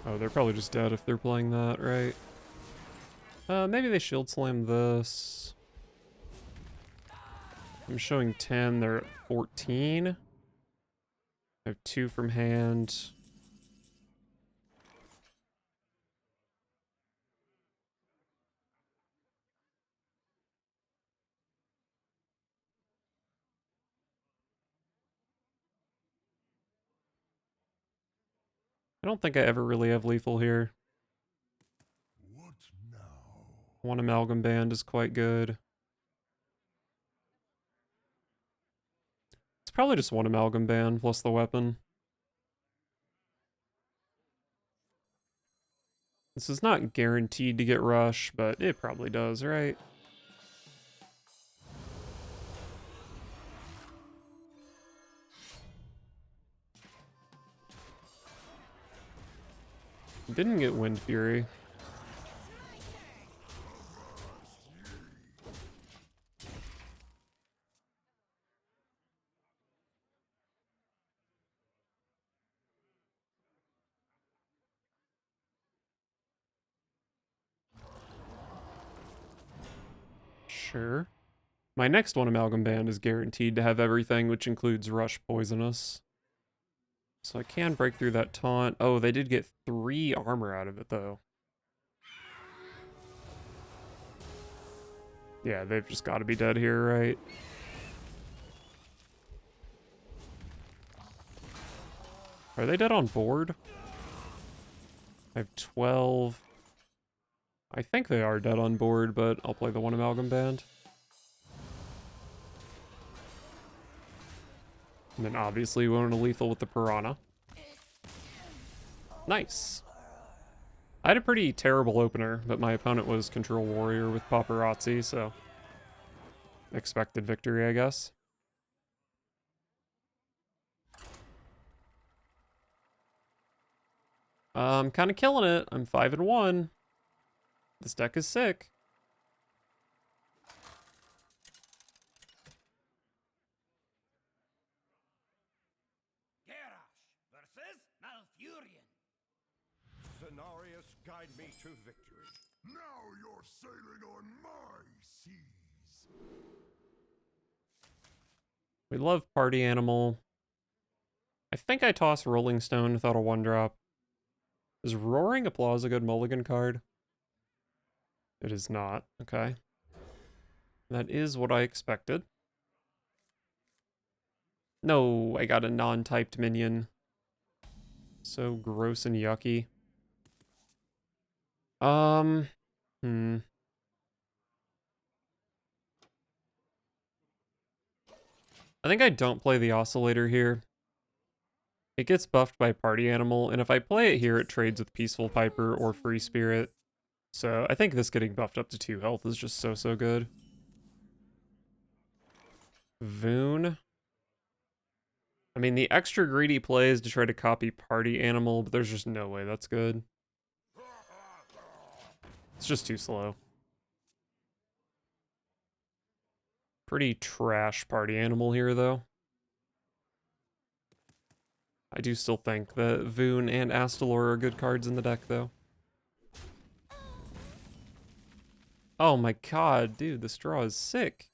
A: Oh, they're probably just dead if they're playing that, right? Maybe they Shield Slam this. I'm showing 10, they're at 14. I have 2 from hand. I don't think I ever really have lethal here.
C: What now?
A: 1 Amalgam Band is quite good. It's probably just one amalgam band plus the weapon. This is not guaranteed to get rush, but it probably does, right? Didn't get Wind Fury. Sure. My next one amalgam band is guaranteed to have everything, which includes rush poisonous. So I can break through that taunt. Oh, they did get 3 armor out of it, though. Yeah, they've just got to be dead here, right? Are they dead on board? I have 12. I think they are dead on board, but I'll play the one amalgam band. And then obviously we want to lethal with the piranha. Nice. I had a pretty terrible opener, but my opponent was Control Warrior with Paparazzi, so expected victory, I guess. I'm kind of killing it. I'm 5-1. This deck is sick.
D: Garrosh versus Malfurion.
C: Cenarius, guide me to victory. Now you're sailing on my seas.
A: We love Party Animal. I think I toss Rolling Stone without a 1-drop. Is Roaring Applause a good mulligan card? It is not. Okay. That is what I expected. No, I got a non-typed minion. So gross and yucky. I think I don't play the Oscillator here. It gets buffed by Party Animal, and if I play it here, it trades with Peaceful Piper or Free Spirit. So I think this getting buffed up to 2 health is just so good. Voon. I mean, the extra greedy play is to try to copy Party Animal, but there's just no way that's good. It's just too slow. Pretty trash Party Animal here, though. I do still think that Voon and Astalor are good cards in the deck, though. Oh my god, dude, this draw is sick.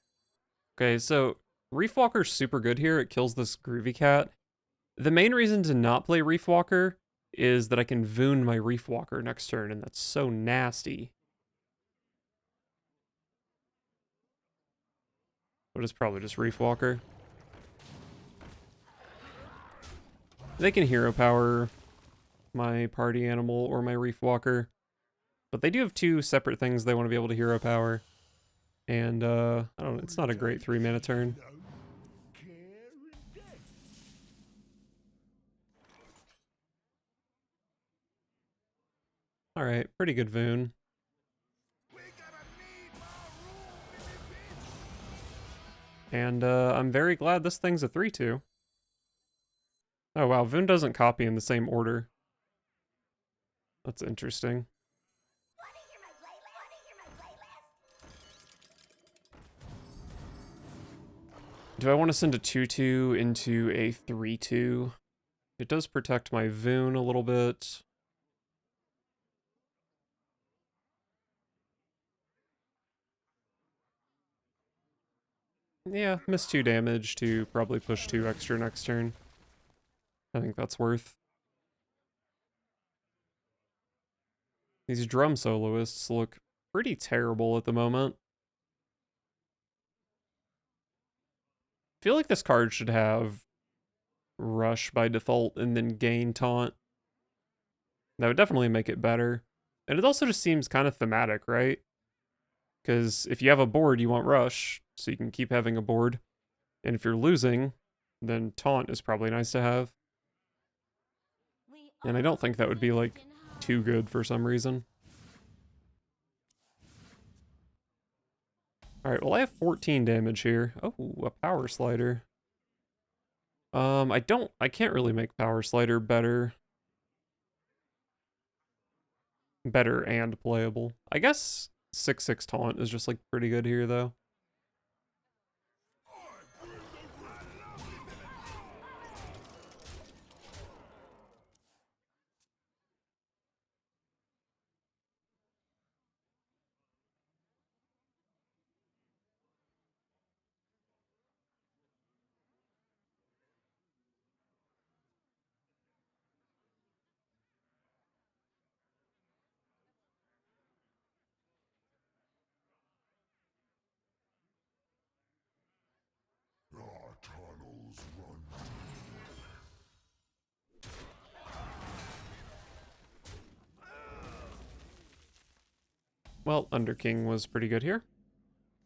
A: Okay, so Reefwalker's super good here. It kills this Groovy Cat. The main reason to not play Reefwalker is that I can Voon my Reefwalker next turn, and that's so nasty. But it's probably just Reefwalker. They can hero power my Party Animal or my Reefwalker. But they do have 2 separate things they want to be able to hero power. And, I don't know, it's not a great 3-mana turn. Alright, pretty good Voon. And, I'm very glad this thing's a 3-2. Oh wow, Voon doesn't copy in the same order. That's interesting. Do I want to send a 2-2 into a 3-2? It does protect my Voon a little bit. Yeah, miss 2 damage to probably push 2 extra next turn. I think that's worth. These drum soloists look pretty terrible at the moment. I feel like this card should have Rush by default and then gain Taunt. That would definitely make it better. And it also just seems kind of thematic, right? Because if you have a board, you want Rush, so you can keep having a board. And if you're losing, then Taunt is probably nice to have.
E: We
A: And I don't think that would be, like, too good for some reason. Alright, well I have 14 damage here. Oh, a power slider. I can't really make power slider better. Better and playable. I guess 6/6 taunt is just like pretty good here though.
C: Our tunnels run.
A: Well, Underking was pretty good here.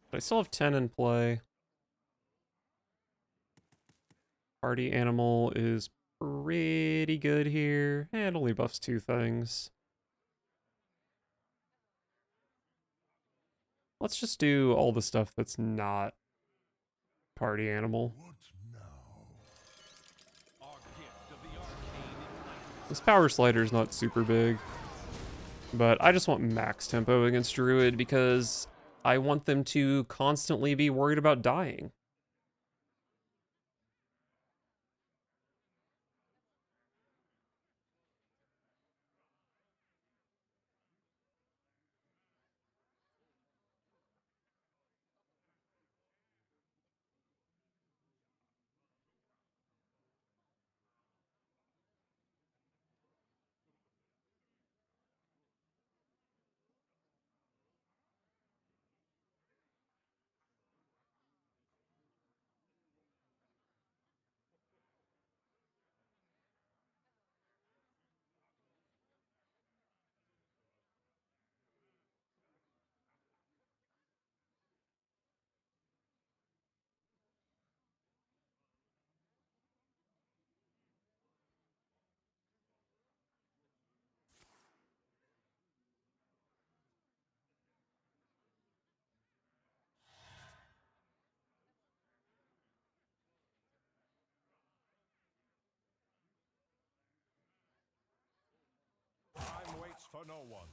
A: But I still have 10 in play. Party Animal is pretty good here. And only buffs 2 things. Let's just do all the stuff that's not Party Animal.
C: What now?
D: Our gift of the arcane ignites.
A: This power slider is not super big. But I just want max tempo against Druid because I want them to constantly be worried about dying.
C: Time waits for no one.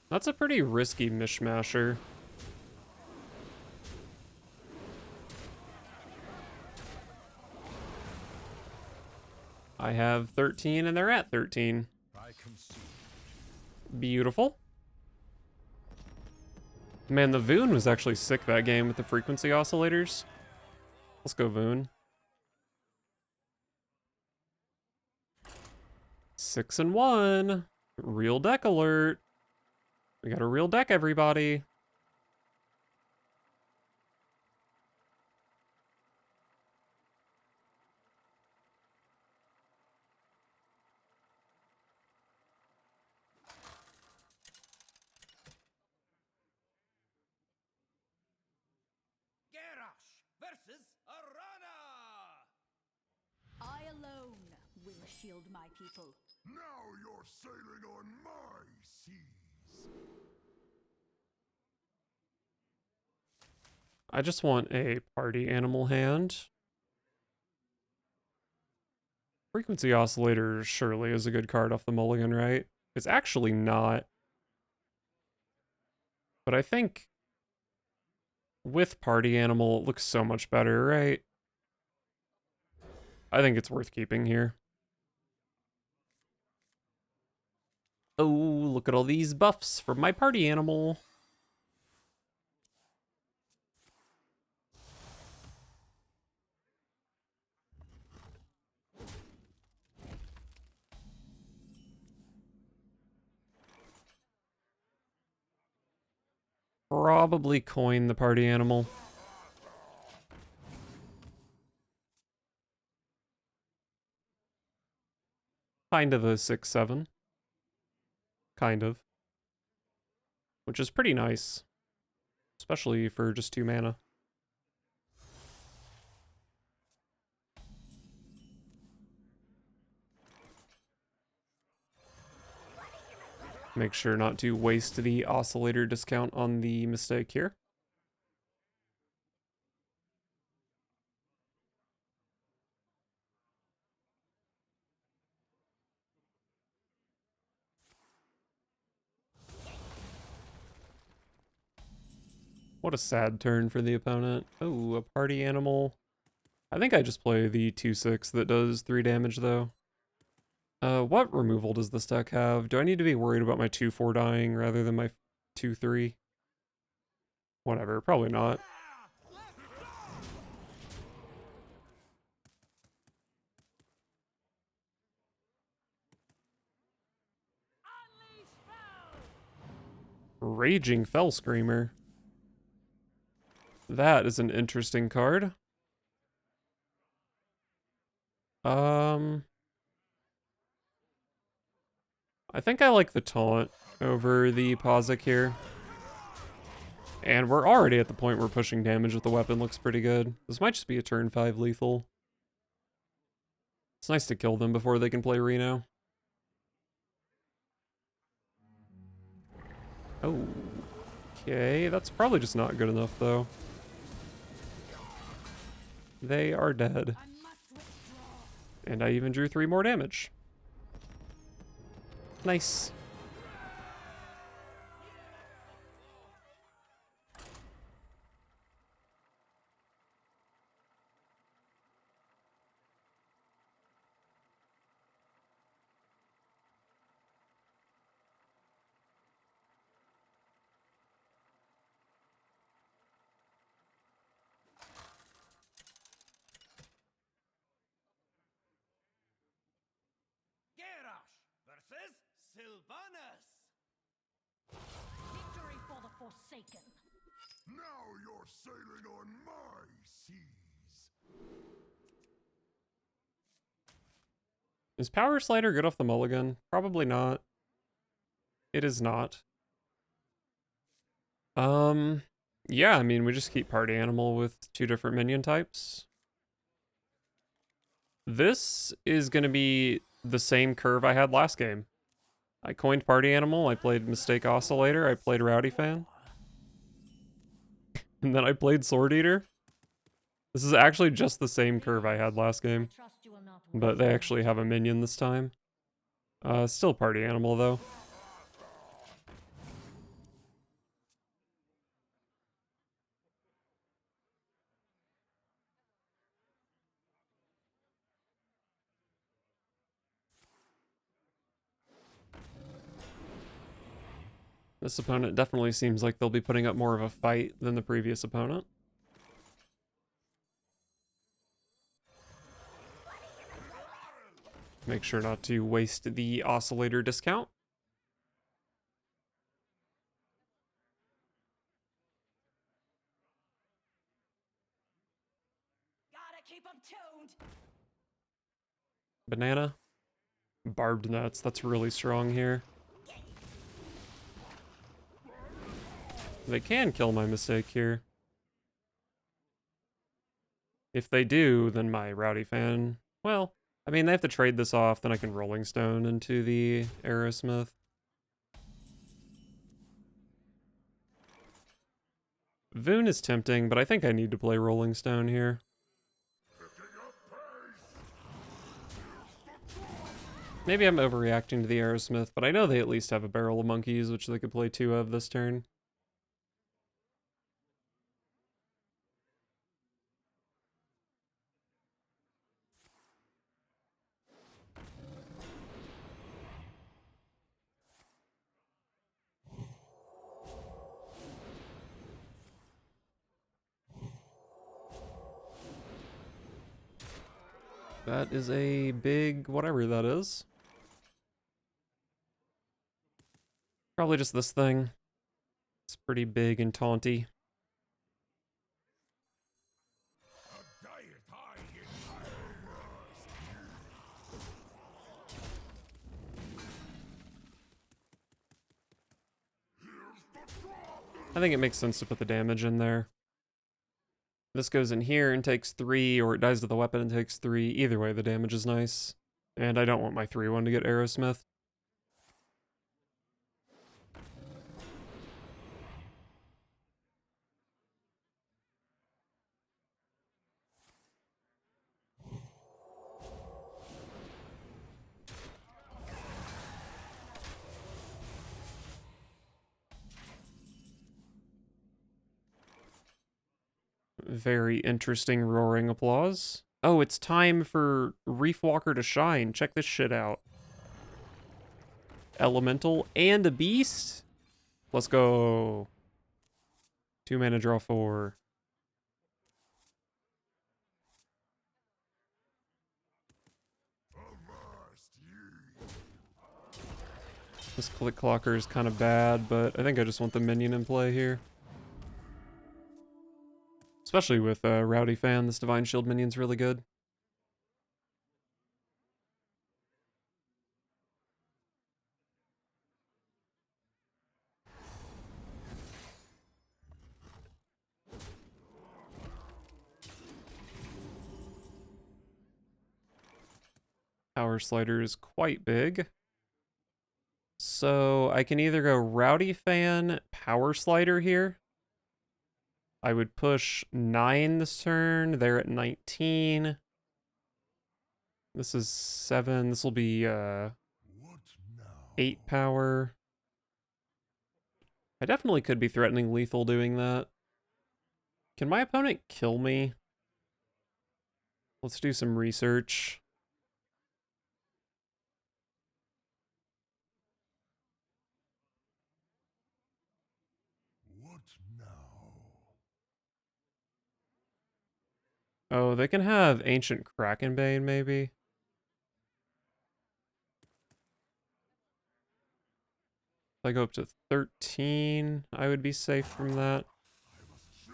A: That's a pretty risky mishmasher. I have 13 and they're at 13.
C: I concede.
A: Beautiful. Man, the Voon was actually sick that game with the frequency oscillators. Let's go Voon. 6 and 1. Real deck alert. We got a real deck, everybody.
D: Garrosh versus Arana!
E: I alone will shield my people.
C: Now you're sailing on my seas.
A: I just want a party animal hand. Frequency oscillator surely is a good card off the mulligan, right? It's actually not. But I think with party animal, it looks so much better, right? I think it's worth keeping here. Oh, look at all these buffs from my party animal. Probably coin the party animal. Kind of a 6/7. Kind of. Which is pretty nice. especially for just 2 mana. Make sure not to waste the oscillator discount on the mistake here. What a sad turn for the opponent. Oh, a party animal. I think I just play the 2/6 that does 3 damage though. What removal does this deck have? Do I need to be worried about my 2/4 dying rather than my 2/3? Whatever, probably not. Raging Fell Screamer. That is an interesting card. I think I like the taunt over the Pozic here. And we're already at the point where pushing damage with the weapon looks pretty good. This might just be a turn 5 lethal. It's nice to kill them before they can play Reno. Oh. Okay, that's probably just not good enough though. They are dead.
E: I must withdraw.
A: And I even drew 3 more damage. Nice.
D: Versus Sylvanas.
E: Victory for the Forsaken.
C: Now you're sailing on my seas.
A: Is Power Slider good off the mulligan? Probably not. It is not. Yeah, I mean, we just keep Party Animal with 2 different minion types. This is going to be the same curve I had last game. I coined Party Animal, I played Mistake Oscillator, I played Rowdy Fan. And then I played Sword Eater. This is actually just the same curve I had last game.
E: Trust you will not
A: But they actually have a minion this time. Still Party Animal though. This opponent definitely seems like they'll be putting up more of a fight than the previous opponent. Make sure not to waste the oscillator discount.
E: Gotta keep them tuned.
A: Banana. Barbed nuts, that's really strong here. They can kill my mistake here. If they do, then my Rowdy Fan, well, I mean, they have to trade this off, then I can Rolling Stone into the Aerosmith. Voon is tempting, but I think I need to play Rolling Stone here. Maybe I'm overreacting to the Aerosmith, but I know they at least have a Barrel of Monkeys, which they could play 2 of this turn. That is a big whatever that is. Probably just this thing. It's pretty big and taunty. I think it makes sense to put the damage in there. This goes in here and takes 3, or it dies to the weapon and takes 3. Either way, the damage is nice. And I don't want my 3-1 to get Aerosmith. Very interesting roaring applause. Oh, it's time for Reef Walker to shine. Check this shit out. Elemental and a beast? Let's go. 2 mana, draw 4. This click clocker is kind of bad, but I think I just want the minion in play here. Especially with Rowdy Fan, this Divine Shield minion's really good. Power Slider is quite big. So I can either go Rowdy Fan, Power Slider here. I would push 9 this turn. They're at 19. This is 7. This will be 8 power. I definitely could be threatening lethal doing that. Can my opponent kill me? Let's do some research. Oh, they can have Ancient Krakenbane, maybe? If I go up to 13, I would be safe from that.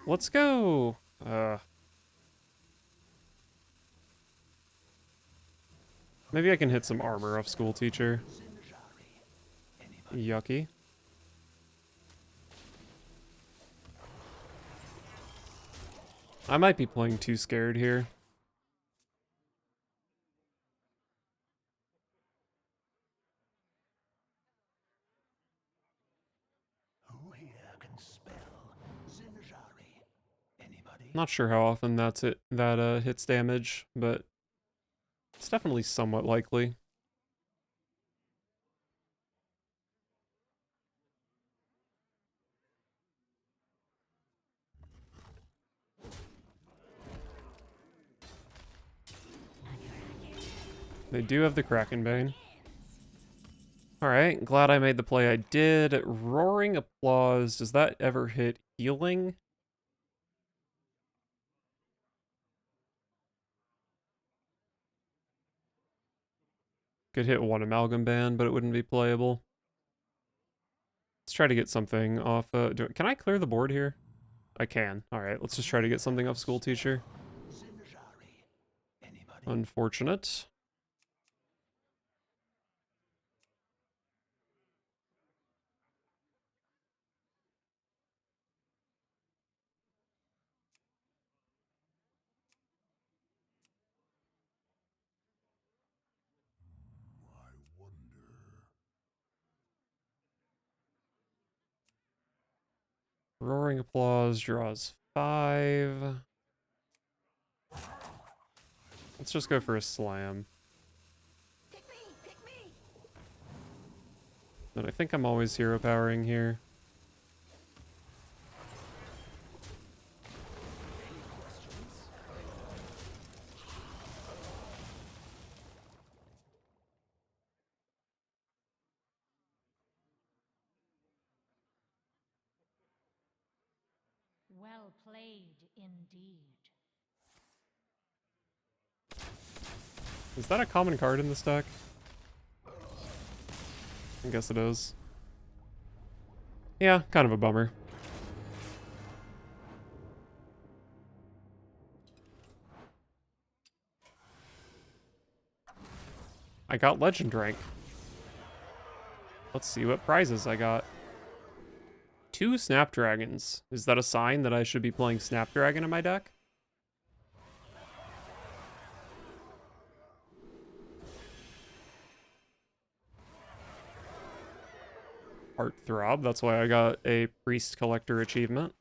A: Let's go! Maybe I can hit some armor off School Teacher. Yucky. I might be playing too scared here. Not sure how often that hits damage, but it's definitely somewhat likely. They do have the Krakenbane. Alright, glad I made the play I did. Roaring Applause, does that ever hit healing? Could hit 1 Amalgam Band, but it wouldn't be playable. Let's try to get something off. Can I clear the board here? I can. Alright, let's just try to get something off School Teacher. Unfortunate. Roaring Applause draws 5. Let's just go for a slam.
B: Pick me! Pick me!
A: And I think I'm always hero powering here.
E: Well played indeed.
A: Is that a common card in this deck? I guess it is. Yeah, kind of a bummer. I got Legend Rank. Let's see what prizes I got. 2 Snapdragons. Is that a sign that I should be playing Snapdragon in my deck? Heartthrob, that's why I got a Priest Collector achievement.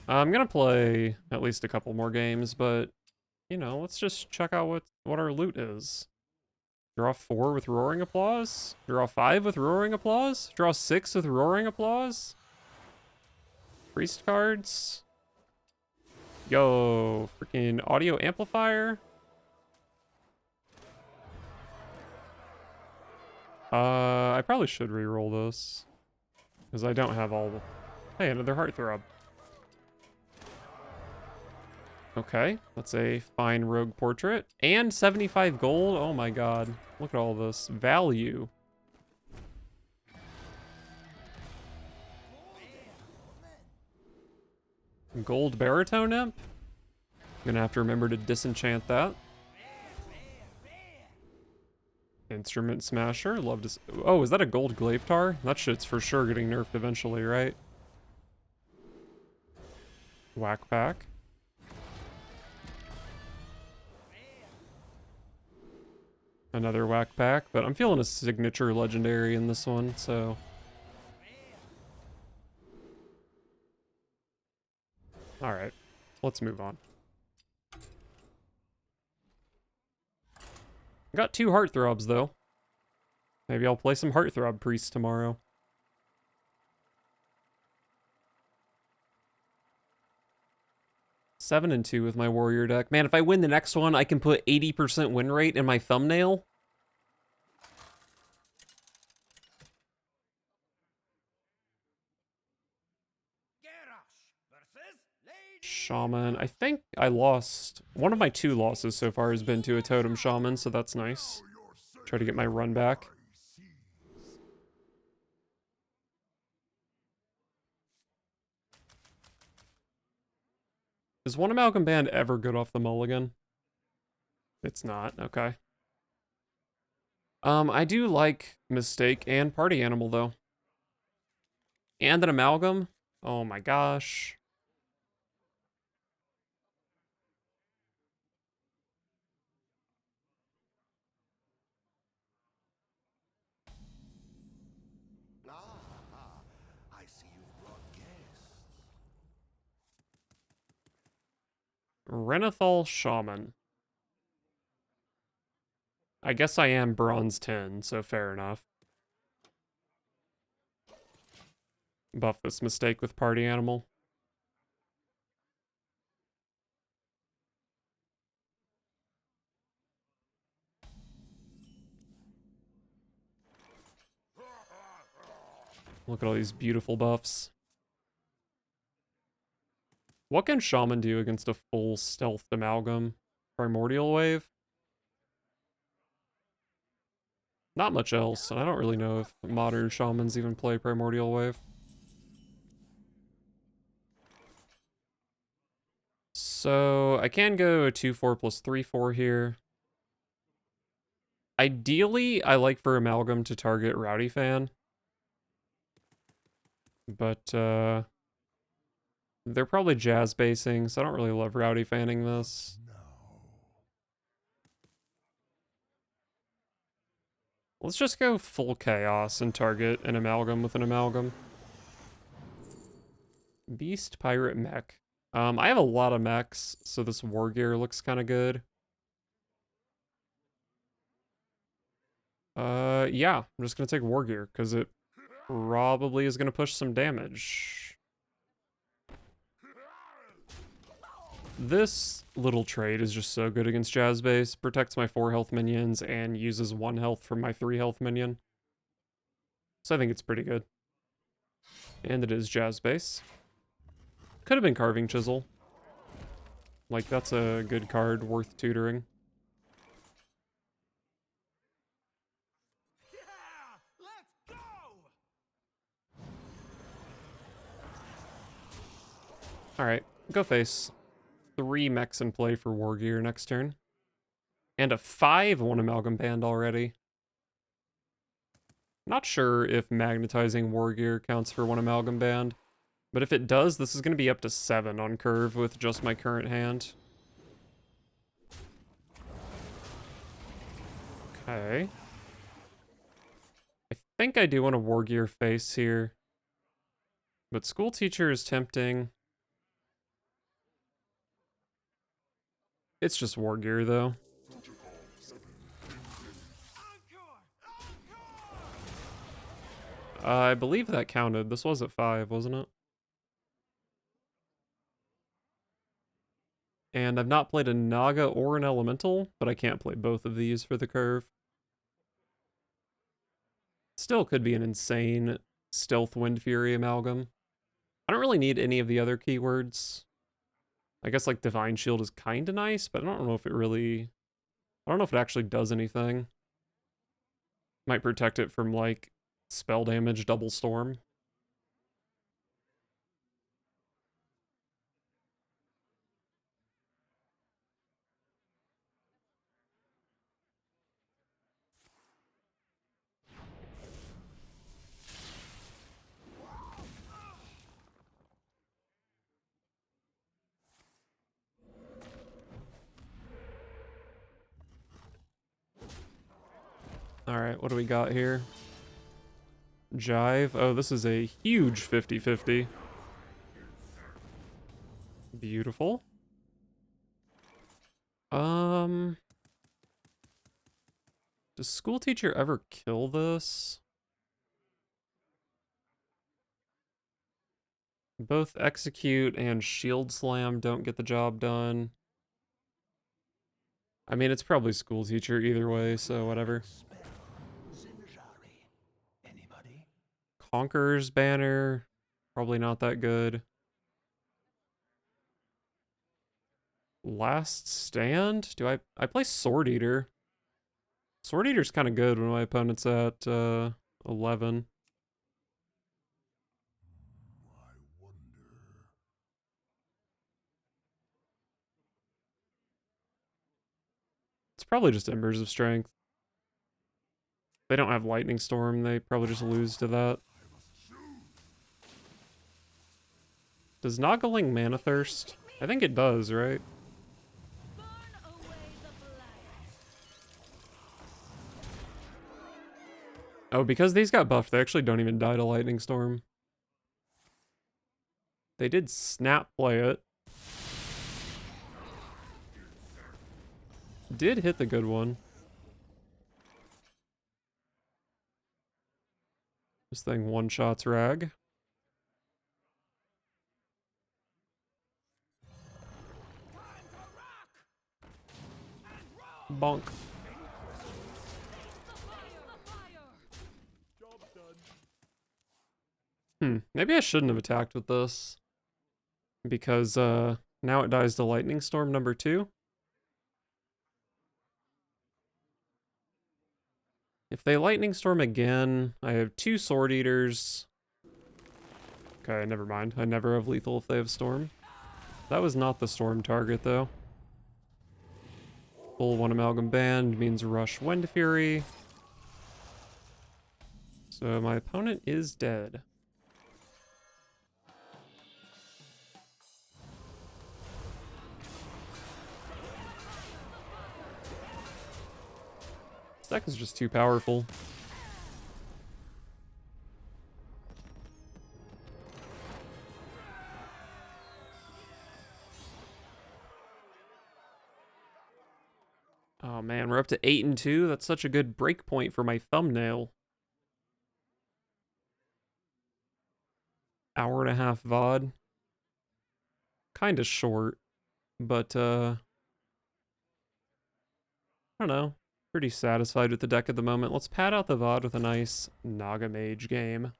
A: I'm gonna play at least a couple more games, but, you know, let's just check out what our loot is. Draw 4 with Roaring Applause? Draw 5 with Roaring Applause? Draw 6 with Roaring Applause? Priest cards? Yo, freaking audio amplifier? I probably should re-roll this. Because I don't have all the... Hey, another Heartthrob. Okay, that's a fine rogue portrait. And 75 gold? Oh my god. Look at all this. Value. Gold baritone imp? Gonna have to remember to disenchant that. Instrument smasher, love to... Oh, is that a gold Glavetar? That shit's for sure getting nerfed eventually, right? Whack pack. Another whack pack, but I'm feeling a signature legendary in this one, so... Alright, let's move on. Got 2 Heartthrobs, though. Maybe I'll play some Heartthrob Priest tomorrow. Seven and 2 with my warrior deck. Man, if I win the next one, I can put 80% win rate in my thumbnail. Shaman. I think I lost... One of my 2 losses so far has been to a Totem Shaman, so that's nice. Try to get my run back. Is one Amalgam Band ever good off the mulligan? It's not. Okay. I do like Mistake and Party Animal, though. And an Amalgam? Oh my gosh.
C: I see you've brought guests.
A: Renathal Shaman. I guess I am bronze 10, so fair enough. Buff this Mistake with Party Animal. Look at all these beautiful buffs. What can Shaman do against a full stealth Amalgam? Primordial Wave? Not much else, and I don't really know if modern Shamans even play Primordial Wave. So, I can go a 2-4 plus 3-4 here. Ideally, I like for Amalgam to target Rowdy Fan. But, they're probably jazz basing, so I don't really love Rowdy Fanning this. Let's just go full chaos and target an Amalgam with an Amalgam. Beast, Pirate, Mech. I have a lot of mechs, so this War Gear looks kind of good. Yeah, I'm just gonna take War Gear, because it probably is gonna push some damage. This little trait is just so good against Jazz Base. Protects my 4 health minions and uses 1 health from my 3 health minion. So I think it's pretty good. And it is Jazz Base. Could have been Carving Chisel. Like, that's a good card worth tutoring.
D: Yeah, let's go!
A: Alright, go face. 3 mechs in play for War Gear next turn. And a 5-1 Amalgam Band already. Not sure if magnetizing war gear counts for one amalgam band, but if it does, this is going to be up to 7 on curve with just my current hand. Okay. I think I do want a war gear face here, but school teacher is tempting. It's just war gear though. I believe that counted. This was at 5, wasn't it? And I've not played a Naga or an Elemental, but I can't play both of these for the curve. Still could be an insane Stealth Wind Fury amalgam. I don't really need any of the other keywords. I guess like Divine Shield is kind of nice, but I don't know if it really... I don't know if it actually does anything. Might protect it from like spell damage, double storm. Alright, what do we got here? Jive. Oh, this is a huge 50-50. Beautiful. Does school teacher ever kill this? Both execute and shield slam don't get the job done. I mean, it's probably school teacher either way, so whatever. Conqueror's banner, probably not that good. Last stand? Do I play Sword Eater? Sword Eater's kind of good when my opponent's at 11. It's probably just Embers of Strength. They don't have Lightning Storm, they probably just lose to that. Does Noggling Mana Thirst? I think it does, right? Oh, because these got buffed, they actually don't even die to Lightning Storm. They did snap play it. Did hit the good one. This thing one-shots Rag. Bonk. Maybe I shouldn't have attacked with this. Because now it dies to Lightning Storm number 2. If they Lightning Storm again, I have 2 Sword Eaters. Okay, never mind. I never have lethal if they have Storm. That was not the Storm target, though. Full 1 Amalgam Band means Rush Wind Fury. So my opponent is dead. This deck is just too powerful. Oh man, we're up to 8 and 2. That's such a good break point for my thumbnail. Hour-and-a-half VOD. Kinda short, but I don't know. Pretty satisfied with the deck at the moment. Let's pad out the VOD with a nice Naga Mage game.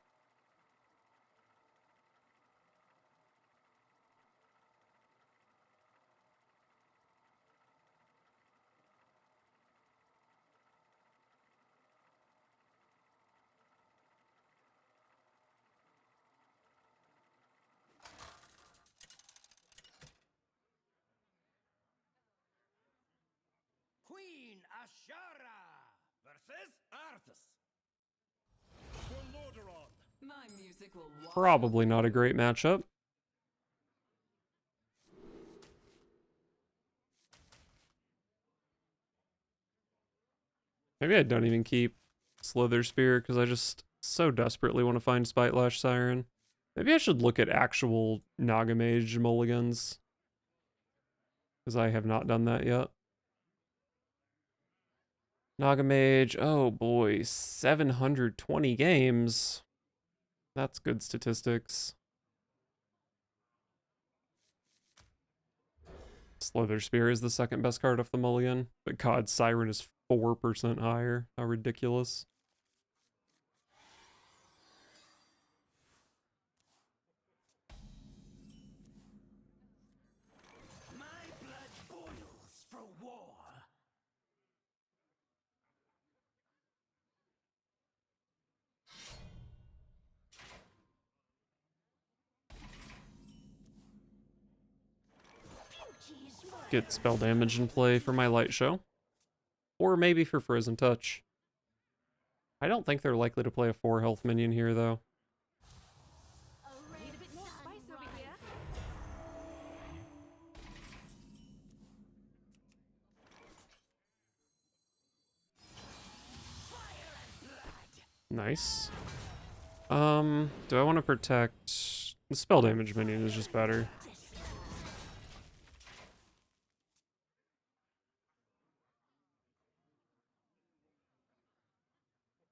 B: Queen Ashara versus Arthas.
F: My music will wash
A: Probably not a great matchup. Maybe I don't even keep Slither Spear because I just so desperately want to find Spitelash Siren. Maybe I should look at actual Naga Mage mulligans, because I have not done that yet. Naga Mage, oh boy, 720 games. That's good statistics. Slither Spear is the second best card off the mulligan, but God, Siren is 4% higher. How ridiculous.
B: My blood boils for war.
A: Get spell damage in play for my light show. Or maybe for Frozen Touch. I don't think they're likely to play a 4 health minion here, though.
E: Need a bit more spice over here.
A: Nice. Do I want to protect... The spell damage minion is just better.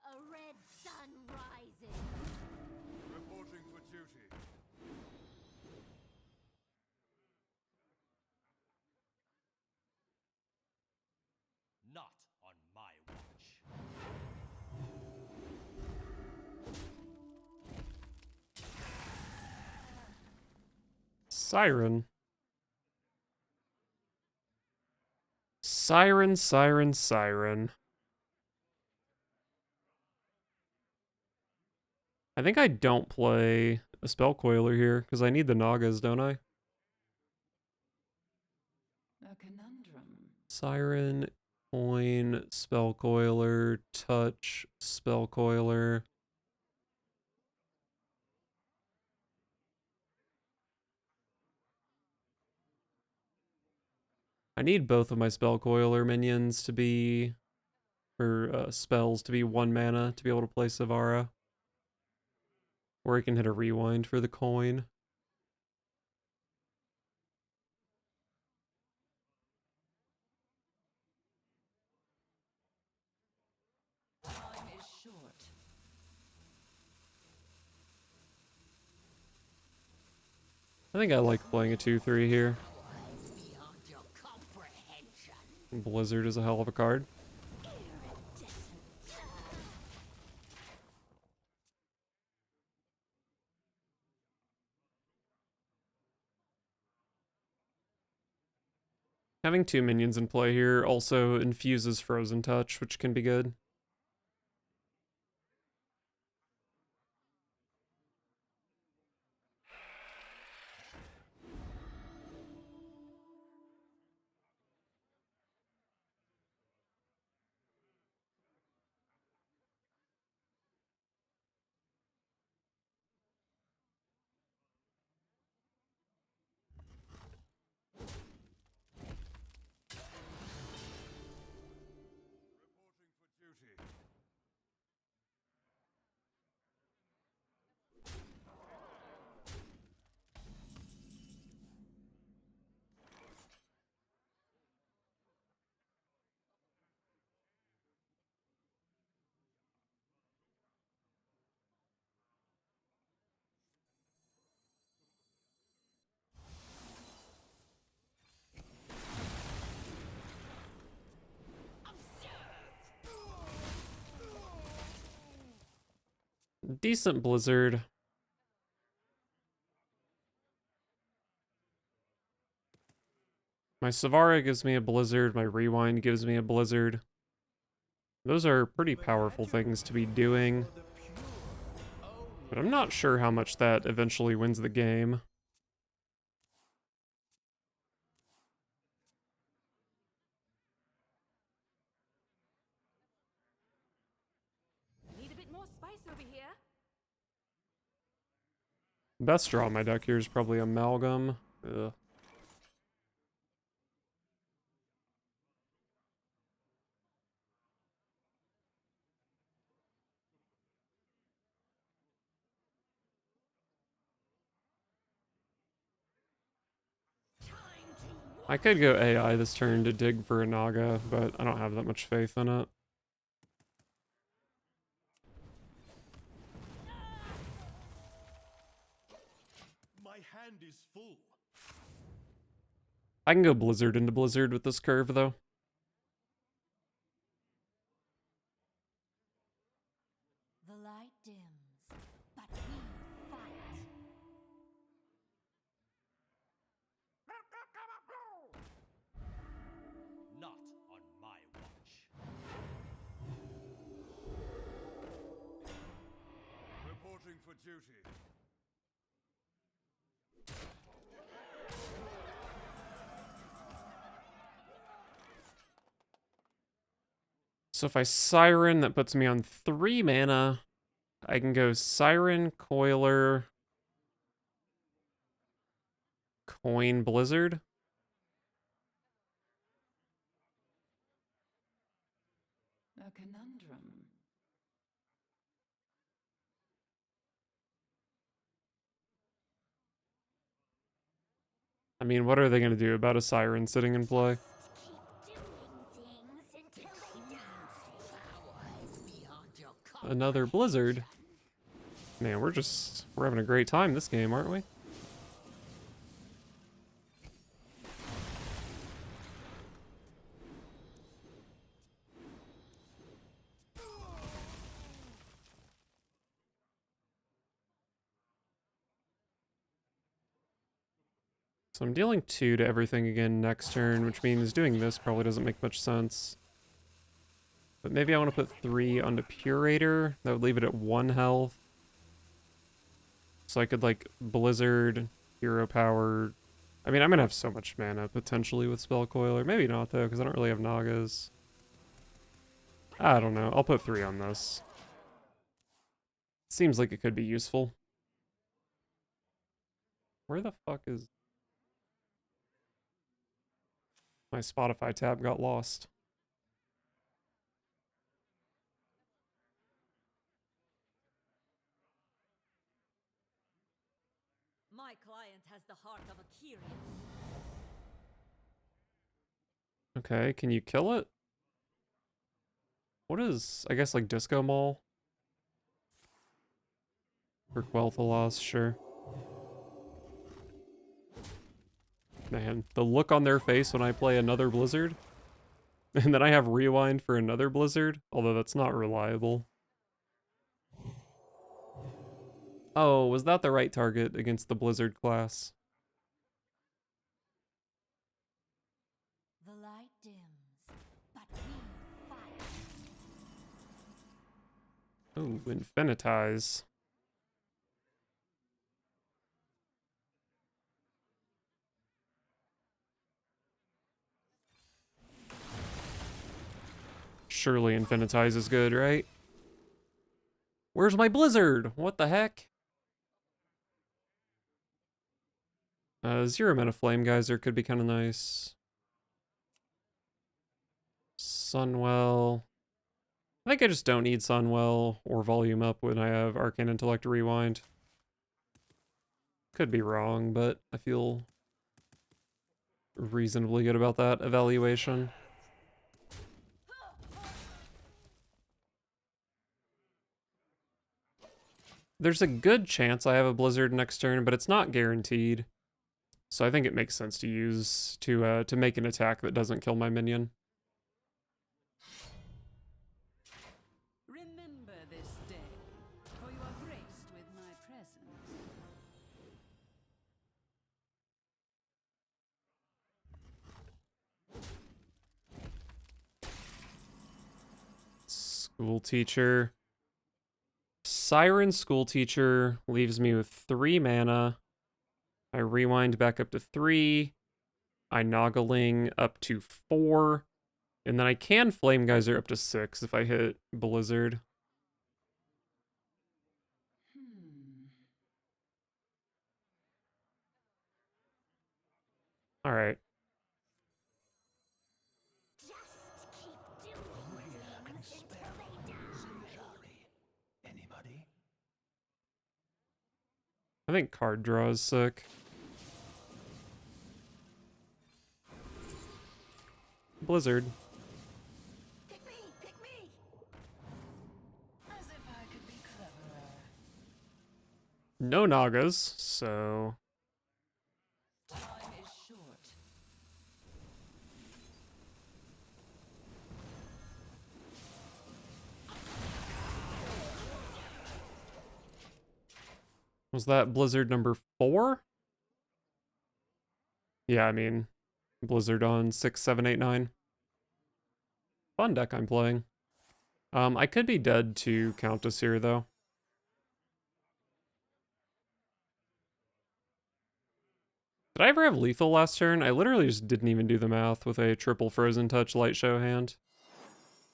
E: A red sun rises.
C: Reporting for duty.
D: Not on my watch.
A: Siren. Siren, siren, siren. I think I don't play a spell coiler here, because I need the Nagas, don't I?
F: a conundrum.
A: Siren, coin, spell coiler, touch, spell coiler. I need both of my spell coiler minions to be, or spells to be 1 mana to be able to play Savara. Or I can hit a rewind for the coin.
F: Time is short.
A: I think I like playing a 2/3 here.
B: Beyond your comprehension.
A: Blizzard is a hell of a card. Having 2 minions in play here also infuses Frozen Touch, which can be good.
C: Reporting for duty.
A: Decent Blizzard. My Savara gives me a Blizzard, my Rewind gives me a Blizzard. Those are pretty powerful things to be doing. But I'm not sure how much that eventually wins the game.
E: Need a bit more spice over here.
A: Best draw on my deck here is probably Amalgam. Ugh. I could go AI this turn to dig for a Naga, but I don't have that much faith in it.
D: My hand is full.
A: I can go Blizzard into Blizzard with this curve, though.
E: The light dims, but we fight.
D: Not on my watch.
C: Reporting for duty.
A: So if I Siren, that puts me on 3 mana. I can go Siren, Coiler, Coin, Blizzard.
F: A conundrum.
A: I mean, what are they going to do about a Siren sitting in play?
E: Keep doing things until they dance.
A: Another Blizzard. Man, we're having a great time this game, aren't we? So I'm dealing 2 to everything again next turn, which means doing this probably doesn't make much sense. But maybe I want to put 3 onto Purator. That would leave it at 1 health. So I could, like, Blizzard, Hero Power. I mean, I'm going to have so much mana, potentially, with Spell Coiler. Maybe not, though, because I don't really have Nagas. I don't know. I'll put 3 on this. Seems like it could be useful. Where the fuck is... My Spotify tab got lost.
G: My client has the heart of a Kyrian.
A: Okay, can you kill it? What is... I guess, like, Disco Mall? For Quel'Thalas, sure. Man, the look on their face when I play another Blizzard. And then I have Rewind for another Blizzard, although that's not reliable. Oh, was that the right target against the Blizzard class?
E: The light dims, but we fight.
A: Oh, Infinitize. Surely Infinitize is good, right? Where's my Blizzard? What the heck? 0 mana Flame Geyser could be kind of nice. Sunwell. I think I just don't need Sunwell or Volume Up when I have Arcane Intellect Rewind. Could be wrong, but I feel reasonably good about that evaluation. There's a good chance I have a Blizzard next turn, but it's not guaranteed. So I think it makes sense to use to make an attack that doesn't kill my minion.
F: Remember this day, for you are graced with my presence.
A: School Teacher. Siren School Teacher leaves me with 3 mana. I rewind back up to 3. I Nagaling up to 4. And then I can Flame Geyser up to 6 if I hit Blizzard. Alright.
E: Just keep doing things until they die.
C: Anybody?
A: I think card draw is sick. Blizzard.
B: Pick me! Pick me!
F: As if I could be cleverer.
A: No Nagas, so...
F: Time is short.
A: Was that Blizzard number 4? Yeah, I mean, Blizzard on 6, 7, 8, 9. Fun deck I'm playing. I could be dead to Countess here, though. Did I ever have lethal last turn? I literally just didn't even do the math with a triple Frozen Touch Light Show hand.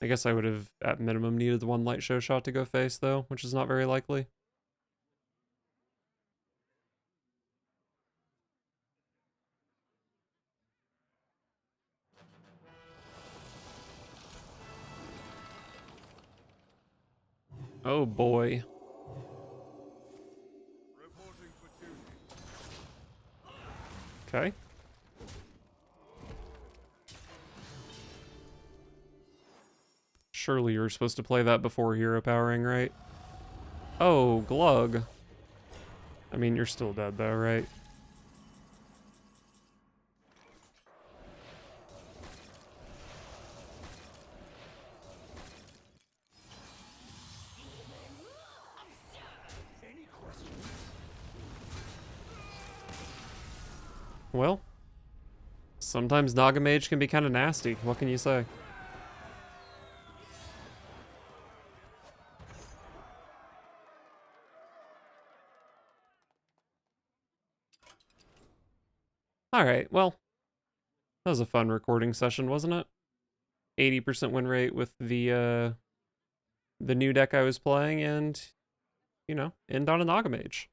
A: I guess I would have, at minimum, needed the one Light Show shot to go face, though, which is not very likely. Oh boy.
D: Reporting for duty.
A: Okay. Surely you're supposed to play that before hero powering, right? Oh, Glug. I mean, you're still dead though, right? Well, sometimes Naga Mage can be kind of nasty. What can you say? Alright, well, that was a fun recording session, wasn't it? 80% win rate with the new deck I was playing, and, you know, end on a Naga Mage.